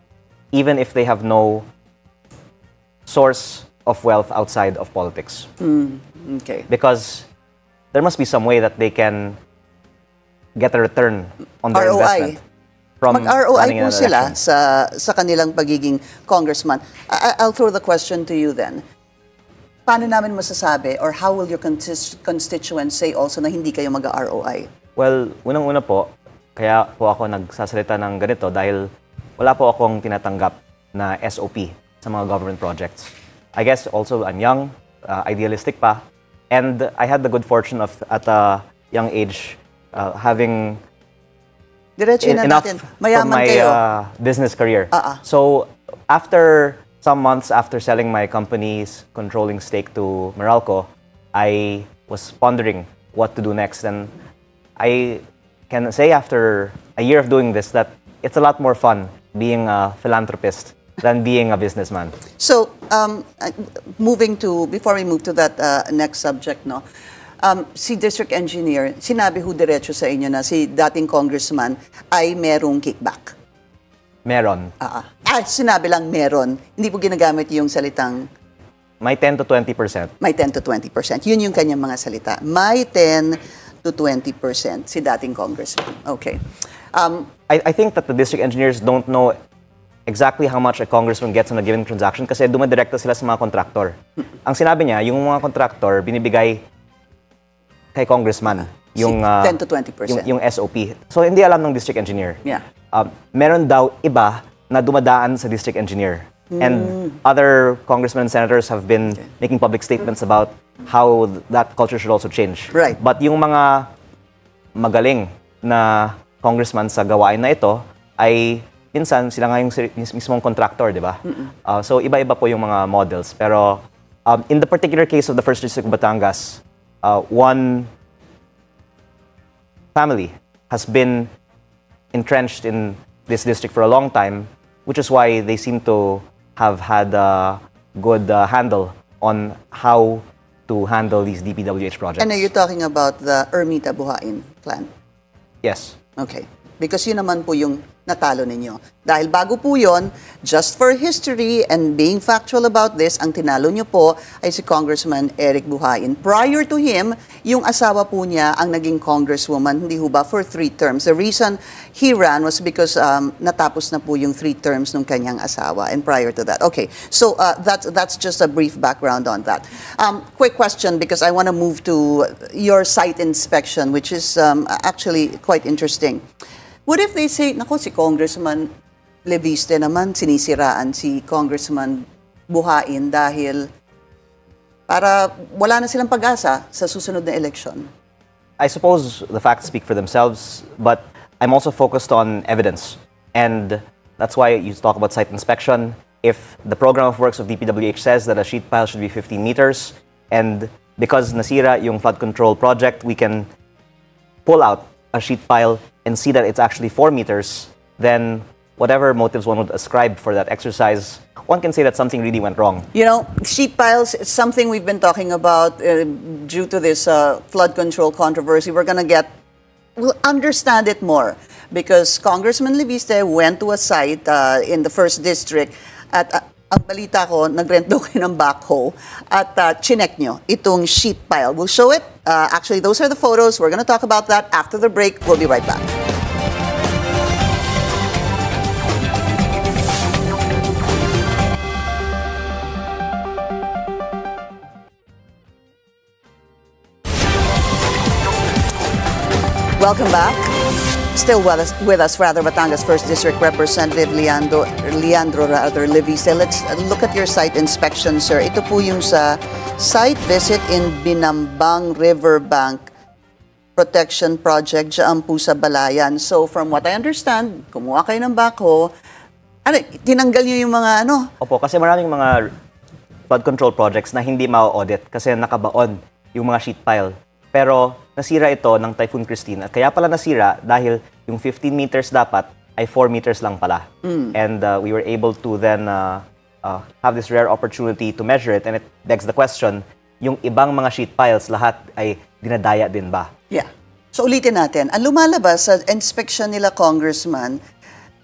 [SPEAKER 9] even if they have no source of wealth outside of politics.
[SPEAKER 10] Okay.
[SPEAKER 9] Because there must be some way that they can get a return on their
[SPEAKER 10] ROI.
[SPEAKER 9] investment.
[SPEAKER 10] Mag-ROI po sila sa kanilang pagiging congressman. I'll throw the question to you then. Paano namin masasabi or how will your constituents say also na hindi kayo mag-ROI?
[SPEAKER 9] Well, unang-una po, kaya po ako nagsasalita ng ganito dahil wala po akong tinatanggap na SOP sa mga government projects. I guess also I'm young, idealistic pa, and I had the good fortune of at a young age having enough from my business career. So after some months after selling my company's controlling stake to Meralco, I was pondering what to do next. And I can say after a year of doing this that it's a lot more fun being a philanthropist than being a businessman.
[SPEAKER 10] So, before we move to that next subject, no, si District Engineer, sinabi ho diretso sa inyo na si dating congressman ay merong kickback.
[SPEAKER 9] Meron.
[SPEAKER 10] Sinabi lang meron. Hindi po ginagamit yung salitang...
[SPEAKER 9] May 10 to 20%.
[SPEAKER 10] May 10 to 20%. Yun yung kanyang mga salita. May 10 to 20% si dating congressman. Okay.
[SPEAKER 9] I think that the district engineers don't know exactly how much a congressman gets on a given transaction kasi dumadirekta sila sa mga contractor. Ang sinabi niya, yung mga contractor, binibigay kay congressman yung
[SPEAKER 10] 10 to 20%.
[SPEAKER 9] Yung SOP. So hindi alam ng district engineer.
[SPEAKER 10] Yeah.
[SPEAKER 9] Meron daw iba na dumadaan sa district engineer. And other congressmen and senators have been making public statements about how that culture should also change.
[SPEAKER 10] Right.
[SPEAKER 9] But yung mga magaling na congressman sa gawain na ito ay minsan sila nga yung mismong contractor, di ba? So iba-iba po yung mga models. Pero in the particular case of the 1st District of Batangas, one family has been entrenched in this district for a long time, which is why they seem to have had a good handle on how to handle these DPWH projects.
[SPEAKER 10] And are you talking about the Ermita Buhain plan?
[SPEAKER 9] Yes.
[SPEAKER 10] Okay. Because yun naman po yung natalo ninyo. Dahil bago po yun, just for history and being factual about this, ang tinalo nyo po ay si Congressman Eric Buhain. Prior to him, yung asawa po niya ang naging congresswoman, hindi ho ba, for 3 terms. The reason he ran was because natapos na po yung 3 terms ng kanyang asawa and prior to that. Okay, so that's just a brief background on that. Quick question because I want to move to your site inspection, which is actually quite interesting. What if they say, nako, si Congressman Leviste naman, sinisiraan si Congressman Buhain dahil para wala na silang pag-asa sa susunod na election?
[SPEAKER 9] I suppose the facts speak for themselves, but I'm also focused on evidence. And that's why you talk about site inspection. If the program of works of DPWH says that a sheet pile should be 15 meters, and because nasira yung flood control project, we can pull out a sheet pile and see that it's actually 4 meters, then whatever motives one would ascribe for that exercise, one can say that something really went wrong.
[SPEAKER 10] You know, sheet piles, it's something we've been talking about due to this flood control controversy. We'll understand it more because Congressman Leviste went to a site in the 1st District at ang balita ko, nag-rent daw kayo ng backhoe at chinek nyo itong sheet pile. We'll show it. Actually, those are the photos. We're going to talk about that after the break. We'll be right back. Welcome back. Still with us, Batangas 1st District Representative Leandro Levise. Let's look at your site inspection, sir. Ito po yung sa site visit in Binambang Riverbank Protection Project dyan po sa Balayan. So from what I understand, kumuha kayo ng backhoe, tinanggal nyo yung mga ano?
[SPEAKER 9] Opo, kasi maraming mga flood control projects na hindi ma-audit kasi nakabaon yung mga sheet pile. Pero nasira ito ng Typhoon Christine. At kaya pala nasira dahil yung 15 meters dapat ay 4 meters lang pala. And we were able to then have this rare opportunity to measure it. And it begs the question, yung ibang mga sheet piles, lahat ay dinadaya din ba?
[SPEAKER 10] Yeah. So ulitin natin. Ang lumalabas sa inspection nila, Congressman,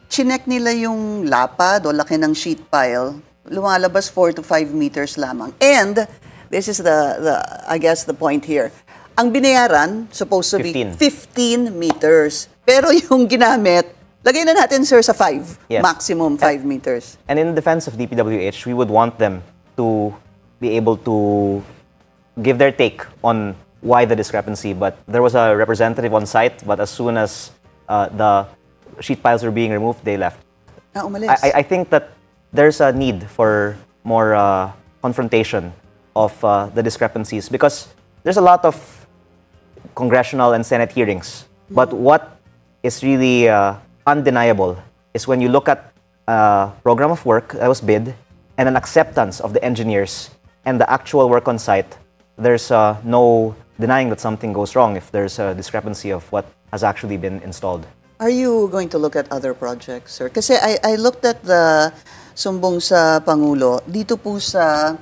[SPEAKER 10] chinek nila yung lapad o laki ng sheet pile. Lumalabas 4 to 5 meters lamang. And this is I guess the point here. Ang binayaran, supposed to be 15 meters. Pero yung ginamit, lagay na natin, sir, sa 5.
[SPEAKER 9] Yes.
[SPEAKER 10] Maximum 5 meters.
[SPEAKER 9] And in defense of DPWH, we would want them to be able to give their take on why the discrepancy. But there was a representative on site, but as soon as the sheet piles were being removed, they left.
[SPEAKER 10] Umalis.
[SPEAKER 9] I think that there's a need for more confrontation of the discrepancies because there's a lot of congressional and Senate hearings. But what is really undeniable is when you look at a program of work that was bid and an acceptance of the engineers and the actual work on site, there's no denying that something goes wrong if there's a discrepancy of what has actually been installed.
[SPEAKER 10] Are you going to look at other projects, sir? Kasi I looked at the sumbong sa Pangulo. Dito po sa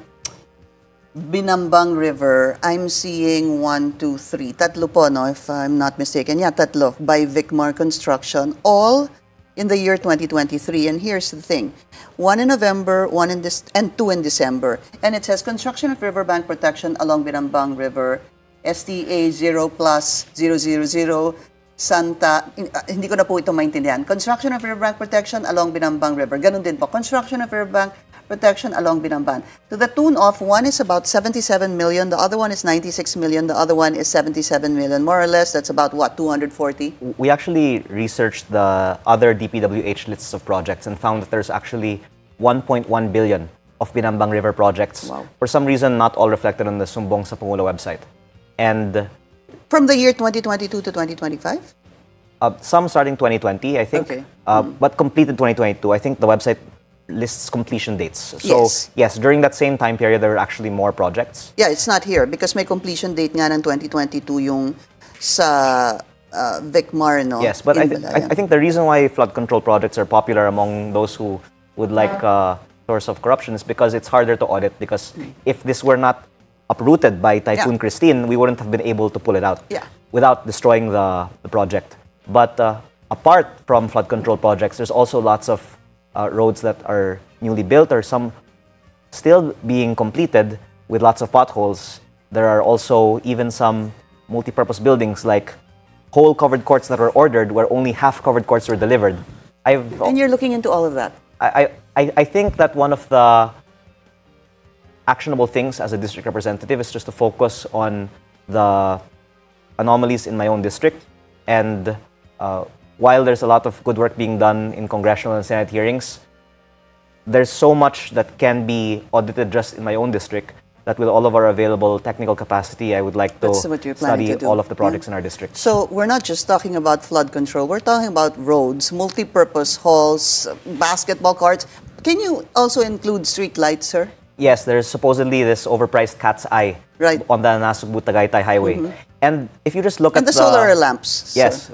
[SPEAKER 10] Binambang River, I'm seeing 1, 2, 3. Tatlo po, no, if I'm not mistaken. Yeah, tatlo. By Vicmar Construction. All in the year 2023. And here's the thing. 1 in November, and 2 in December. And it says, construction of riverbank protection along Binambang River, STA 0+000, Santa, hindi ko na po ito maintindihan. Construction of riverbank protection along Binambang River. Ganun din po. Construction of riverbank protection along Binamban. To the tune of, one is about 77 million, the other one is 96 million, the other one is 77 million. More or less, that's about what, 240?
[SPEAKER 9] We actually researched the other DPWH lists of projects and found that there's actually 1.1 billion of Binambang River projects.
[SPEAKER 10] Wow.
[SPEAKER 9] For some reason, not all reflected on the Sumbong sa Pangulo website. And
[SPEAKER 10] from the year 2022 to 2025?
[SPEAKER 9] Some starting 2020, I think.
[SPEAKER 10] Okay.
[SPEAKER 9] But completed 2022. I think the website lists completion dates. So, yes, during that same time period, there were actually more projects.
[SPEAKER 10] Yeah, it's not here because may completion date nga ng 2022 yung sa Vicmar, no?
[SPEAKER 9] Yes, but I think the reason why flood control projects are popular among those who would like source of corruption is because it's harder to audit because if this were not uprooted by Typhoon Christine, we wouldn't have been able to pull it out without destroying the project. But apart from flood control projects, there's also lots of roads that are newly built or some still being completed with lots of potholes. There are also even some multi-purpose buildings like whole covered courts that were ordered where only half covered courts were delivered.
[SPEAKER 10] And you're looking into all of that?
[SPEAKER 9] I think that one of the actionable things as a district representative is just to focus on the anomalies in my own district. And while there's a lot of good work being done in congressional and Senate hearings, there's so much that can be audited just in my own district that with all of our available technical capacity, I would like to study all of the projects in our district.
[SPEAKER 10] So we're not just talking about flood control, we're talking about roads, multi-purpose halls, basketball courts. Can you also include street lights, sir?
[SPEAKER 9] Yes, there's supposedly this overpriced cat's eye on the Nasugbu-Tagaytay Highway. And if you just look at
[SPEAKER 10] the solar lamps.
[SPEAKER 9] Yes.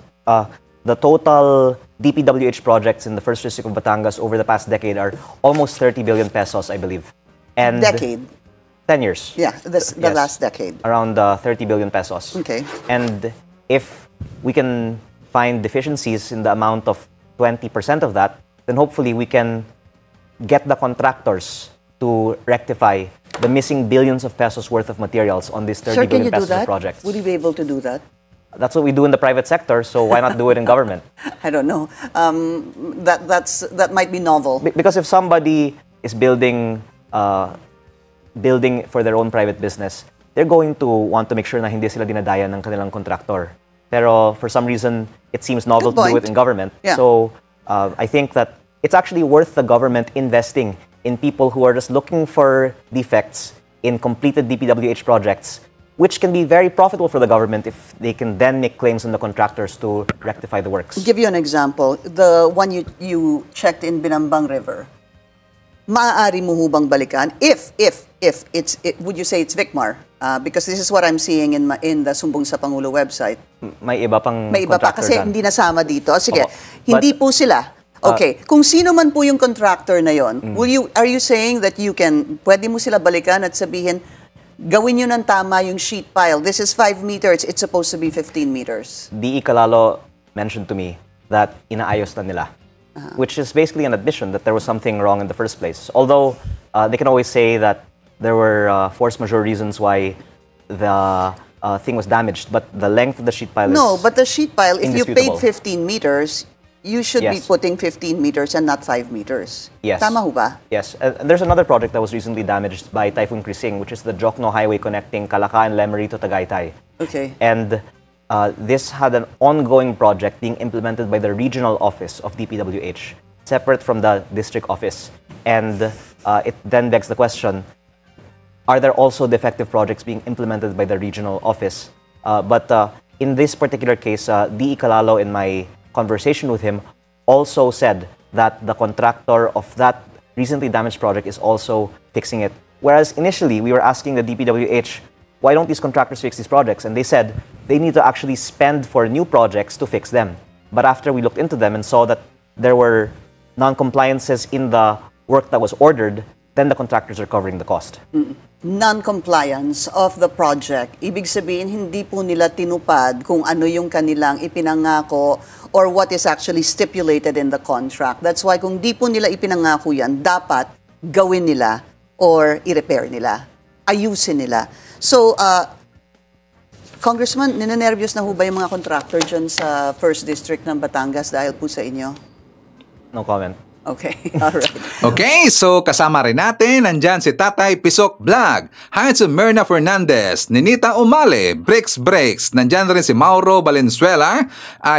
[SPEAKER 9] The total DPWH projects in the 1st District of Batangas over the past decade are almost 30 billion pesos, I believe. And
[SPEAKER 10] decade?
[SPEAKER 9] 10 years.
[SPEAKER 10] Yeah, the last decade.
[SPEAKER 9] Around 30 billion pesos.
[SPEAKER 10] Okay.
[SPEAKER 9] And if we can find deficiencies in the amount of 20% of that, then hopefully we can get the contractors to rectify the missing billions of pesos worth of materials on these 30 billion pesos of projects.
[SPEAKER 10] Would you be able to do that?
[SPEAKER 9] That's what we do in the private sector, so why not do it in government?
[SPEAKER 10] I don't know. That might be novel.
[SPEAKER 9] Because if somebody is building for their own private business, they're going to want to make sure na hindi sila dinadaya ng kanilang contractor. Pero for some reason, it seems novel to do it in government.
[SPEAKER 10] Yeah.
[SPEAKER 9] So I think that it's actually worth the government investing in people who are just looking for defects in completed DPWH projects, which can be very profitable for the government if they can then make claims on the contractors to rectify the works.
[SPEAKER 10] I'll give you an example. The one you checked in Binambang River, maaari mo hubang balikan if would you say it's Vicmar? Because this is what I'm seeing in the Sumbong sa Pangulo website.
[SPEAKER 9] May iba pang
[SPEAKER 10] May iba pa kasi
[SPEAKER 9] contractor
[SPEAKER 10] hindi nasama dito. Sige,
[SPEAKER 9] Opo.
[SPEAKER 10] hindi po sila. Okay, kung sino man po yung contractor na yon, are you saying that pwede mo sila balikan at sabihin, gawin nyo ng tama yung sheet pile. This is 5 meters, it's supposed to be 15 meters.
[SPEAKER 9] DE Calalo mentioned to me that inaayos na nila, which is basically an admission that there was something wrong in the first place. Although they can always say that there were force majeure reasons why the thing was damaged, but the length of the sheet pile is
[SPEAKER 10] No, but the sheet pile, if you paid
[SPEAKER 9] indisputable.
[SPEAKER 10] 15 meters, you should be
[SPEAKER 9] Yes.
[SPEAKER 10] putting 15 meters and not 5 meters.
[SPEAKER 9] Yes.
[SPEAKER 10] Tama ho ba?
[SPEAKER 9] Yes. And there's another project that was recently damaged by Typhoon Krising, which is the Jokno Highway connecting Calaca and Lemery to Tagaytay.
[SPEAKER 10] Okay.
[SPEAKER 9] And this had an ongoing project being implemented by the regional office of DPWH, separate from the district office. And it then begs the question, are there also defective projects being implemented by the regional office? But in this particular case, DE Calalo, in my conversation with him, also said that the contractor of that recently damaged project is also fixing it. Whereas initially, we were asking the DPWH, why don't these contractors fix these projects? And they said they need to actually spend for new projects to fix them. But after we looked into them and saw that there were non-compliances in the work that was ordered, then the contractors are covering the cost.
[SPEAKER 10] Non-compliance of the project, ibig sabihin hindi po nila tinupad kung ano yung kanilang ipinangako or what is actually stipulated in the contract. That's why kung di po nila ipinangako yan, dapat gawin nila or i-repair nila, ayusin nila. So, Congressman, ninenervyos na ho ba yung mga contractor dyan sa 1st District ng Batangas dahil po sa inyo?
[SPEAKER 9] No comment.
[SPEAKER 10] Okay, alright.
[SPEAKER 1] Okay, so kasama rin natin, nandyan si Tatay Pisok Vlog, hi to Myrna Fernandez, Ninita Umale, Breaks, nandyan rin si Mauro Valenzuela,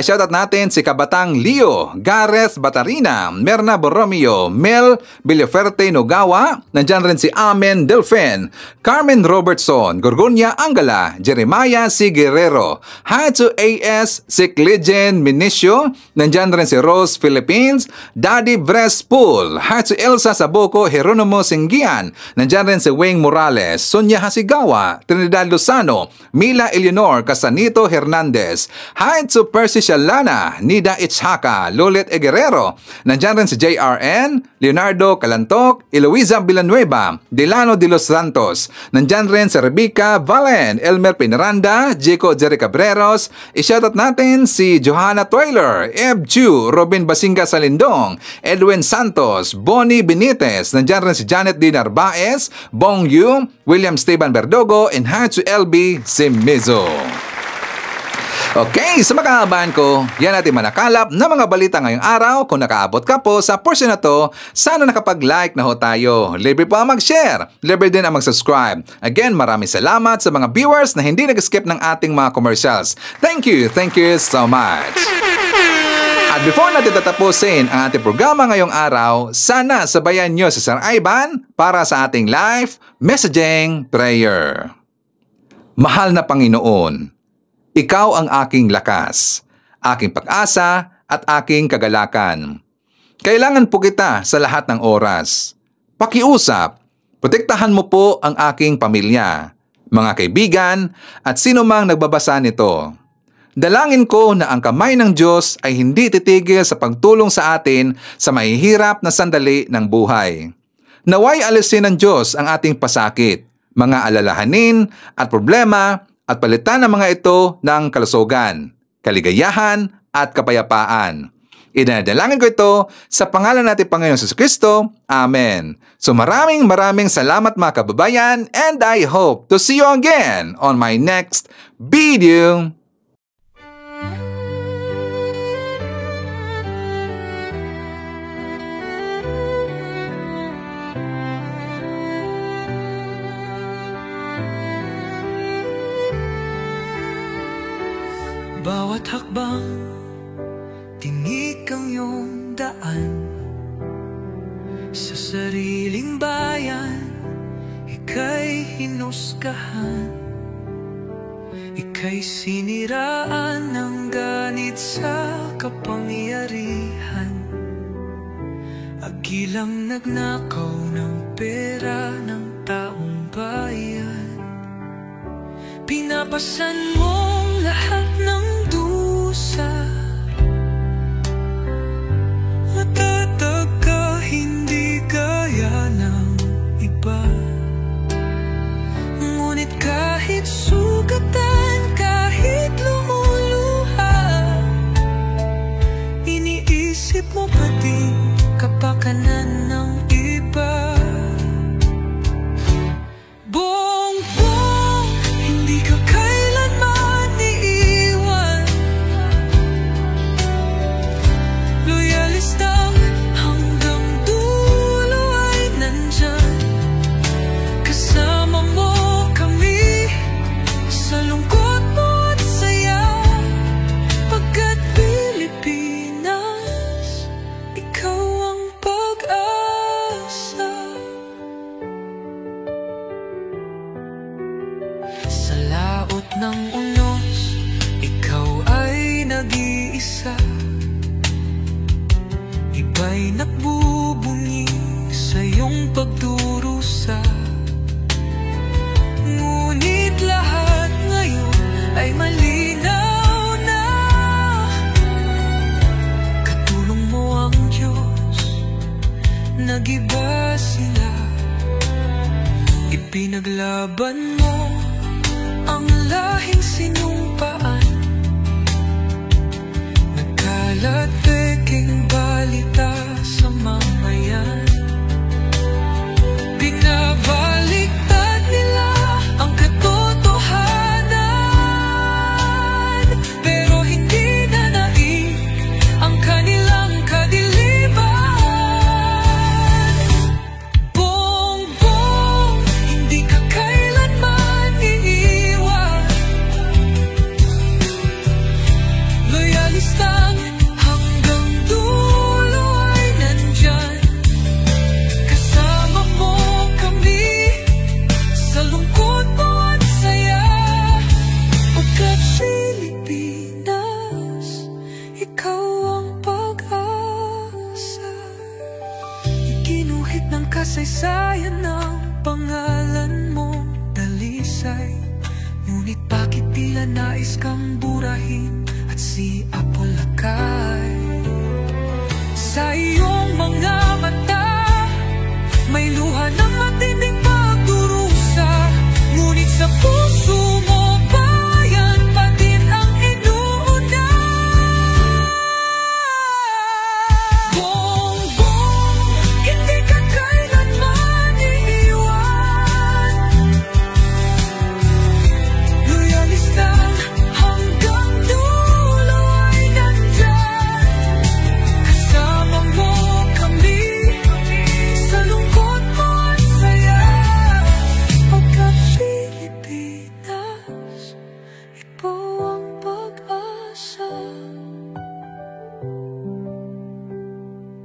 [SPEAKER 1] shoutout natin si Kabatang Leo, Gareth Batarina, Merna Borromeo, Mel Villaferte Nogawa, nandyan rin si Amen Delfen, Carmen Robertson, Gorgonia Angala, Jeremiah C. Guerrero, hi to AS Sikligen Minicio, nandyan rin si Rose Philippines, Daddy Pool, hi to Elsa Saboco, Jeronimo Singgian, nandyan rin si Wayne Morales, Sonia Hasigawa, Trinidad Lozano, Mila Eleanor Casanito Hernandez, hi to Percy Shalana, Nida Ichhaka, Lolet Eguerrero, nandyan rin si JRN, Leonardo Calantok, Eloisa Villanueva, Delano de los Santos, nandyan rin si Rebecca Valen, Elmer Pinaranda, Jico Jerry Cabreros, ishoutout natin si Johanna Toiler, Eb Chu, Robin Basinga Salindong, Edwin Santos, Bonnie Benitez, nandyan rin si Janet D. Narvaez, Bong Yu, William Steban Verdogo, and hi to LB Simizo. Okay, sa makahabaan ko, yan natin manakalap na mga balita ngayong araw. Kung nakaabot ka po sa portion na to, sana nakapag-like na ho tayo. Libre po ang mag-share. Libre din ang mag-subscribe. Again, maraming salamat sa mga viewers na hindi nag-skip ng ating mga commercials. Thank you so much. At before natin tatapusin ang ating programa ngayong araw, sana sabayan nyo si Sir Ivan para sa ating live messaging prayer. Mahal na Panginoon, Ikaw ang aking lakas, aking pag-asa at aking kagalakan. Kailangan po kita sa lahat ng oras. Pakiusap, protektahan mo po ang aking pamilya, mga kaibigan at sino mang nagbabasa nito. Dalangin ko na ang kamay ng Diyos ay hindi titigil sa pagtulong sa atin sa mahihirap na sandali ng buhay. Naway alisin ng Diyos ang ating pasakit, mga alalahanin at problema at palitan ang mga ito ng kalusugan, kaligayahan at kapayapaan. Idinadalangin ko ito sa pangalan natin Panginoon Jesucristo. Amen. So maraming salamat mga kababayan and I hope to see you again on my next video.
[SPEAKER 11] Bawat Bawat hakbang, tinik ang iyong daan. Sa sariling bayan, ika'y hinusgahan. Ika'y siniraan ng ganit sa kapangyarihan. Agilang nagnakaw ng pera ng taong bayan. Pinapasan mong lahat ng dusa. Matatag ka, hindi gaya ng iba. Ngunit kahit sugatan, kahit lumuluha, iniisip mo pa din kapakanan ng iba. Bongbong, hindi ka kailanman iiwan. Loyalista hanggang dulo ay nandyan. Kasama mo kami sa lungkot mo at saya. Pagkat Pilipinas, ikaw ang pag-asa. Sa laot ng unos, ikaw ay nag-iisa. Iba'y nagbubunyi sa iyong pagdurusa. Ngunit lahat ngayon ay malinaw na. Katulong mo ang Diyos, nag-iba sila. Ipinaglaban mo ang lahing sinumpaan. Nagkalat peking balita sa mamayan. Pinabaliktad nila ang katotohanan, pero hindi na naig ang kanilang kadiliman. Bongbong, hindi ka kailanman iiwan. Loyalistang hanggang dulo ay nandyan. Kasama mo kami sa lungkot mo at saya. Pagkat Pilipinas, ikaw ang pag-asa. Iginuhit ng kasaysayan ng pangalan mo, dalisay. Ngunit bakit tila nais kang burahin at si Apolacay? Sa iyong mga mata, may luha ng matinding pagdurusa. Ngunit sa puso mo, bayan pa din ang inuuna. Bongbong, hindi ka kailanman iiwan. Loyalista hanggang dulo ay nandyan. Kasama mo kami sa lungkot mo at saya. Pagkat Pilipinas, ikaw ang pag-asa.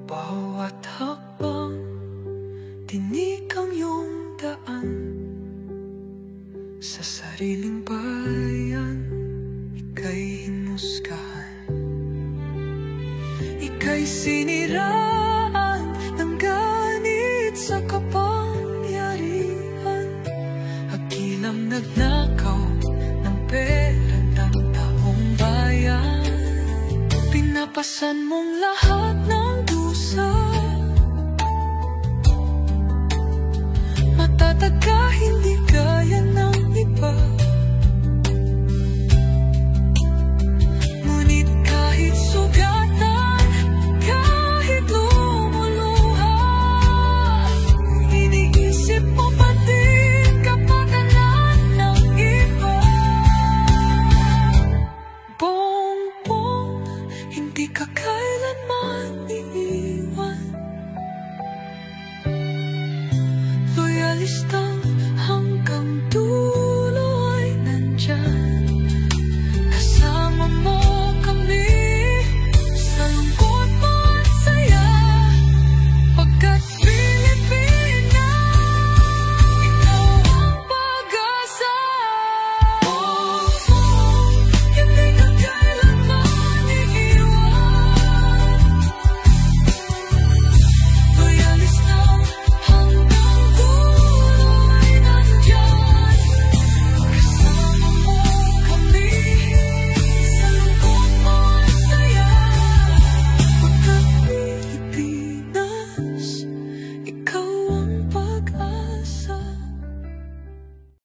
[SPEAKER 11] Bawat hakbang, tinik ang iyong daan. Sa sariling bayan, ika'y hinusgahan. Ika'y siniraan ng ganit sa kapangyarihan. Hagilang nagnakaw ng pera ng taong bayan. Pinapasan mong lahat ng dusa. Matatag ka, hindi gaya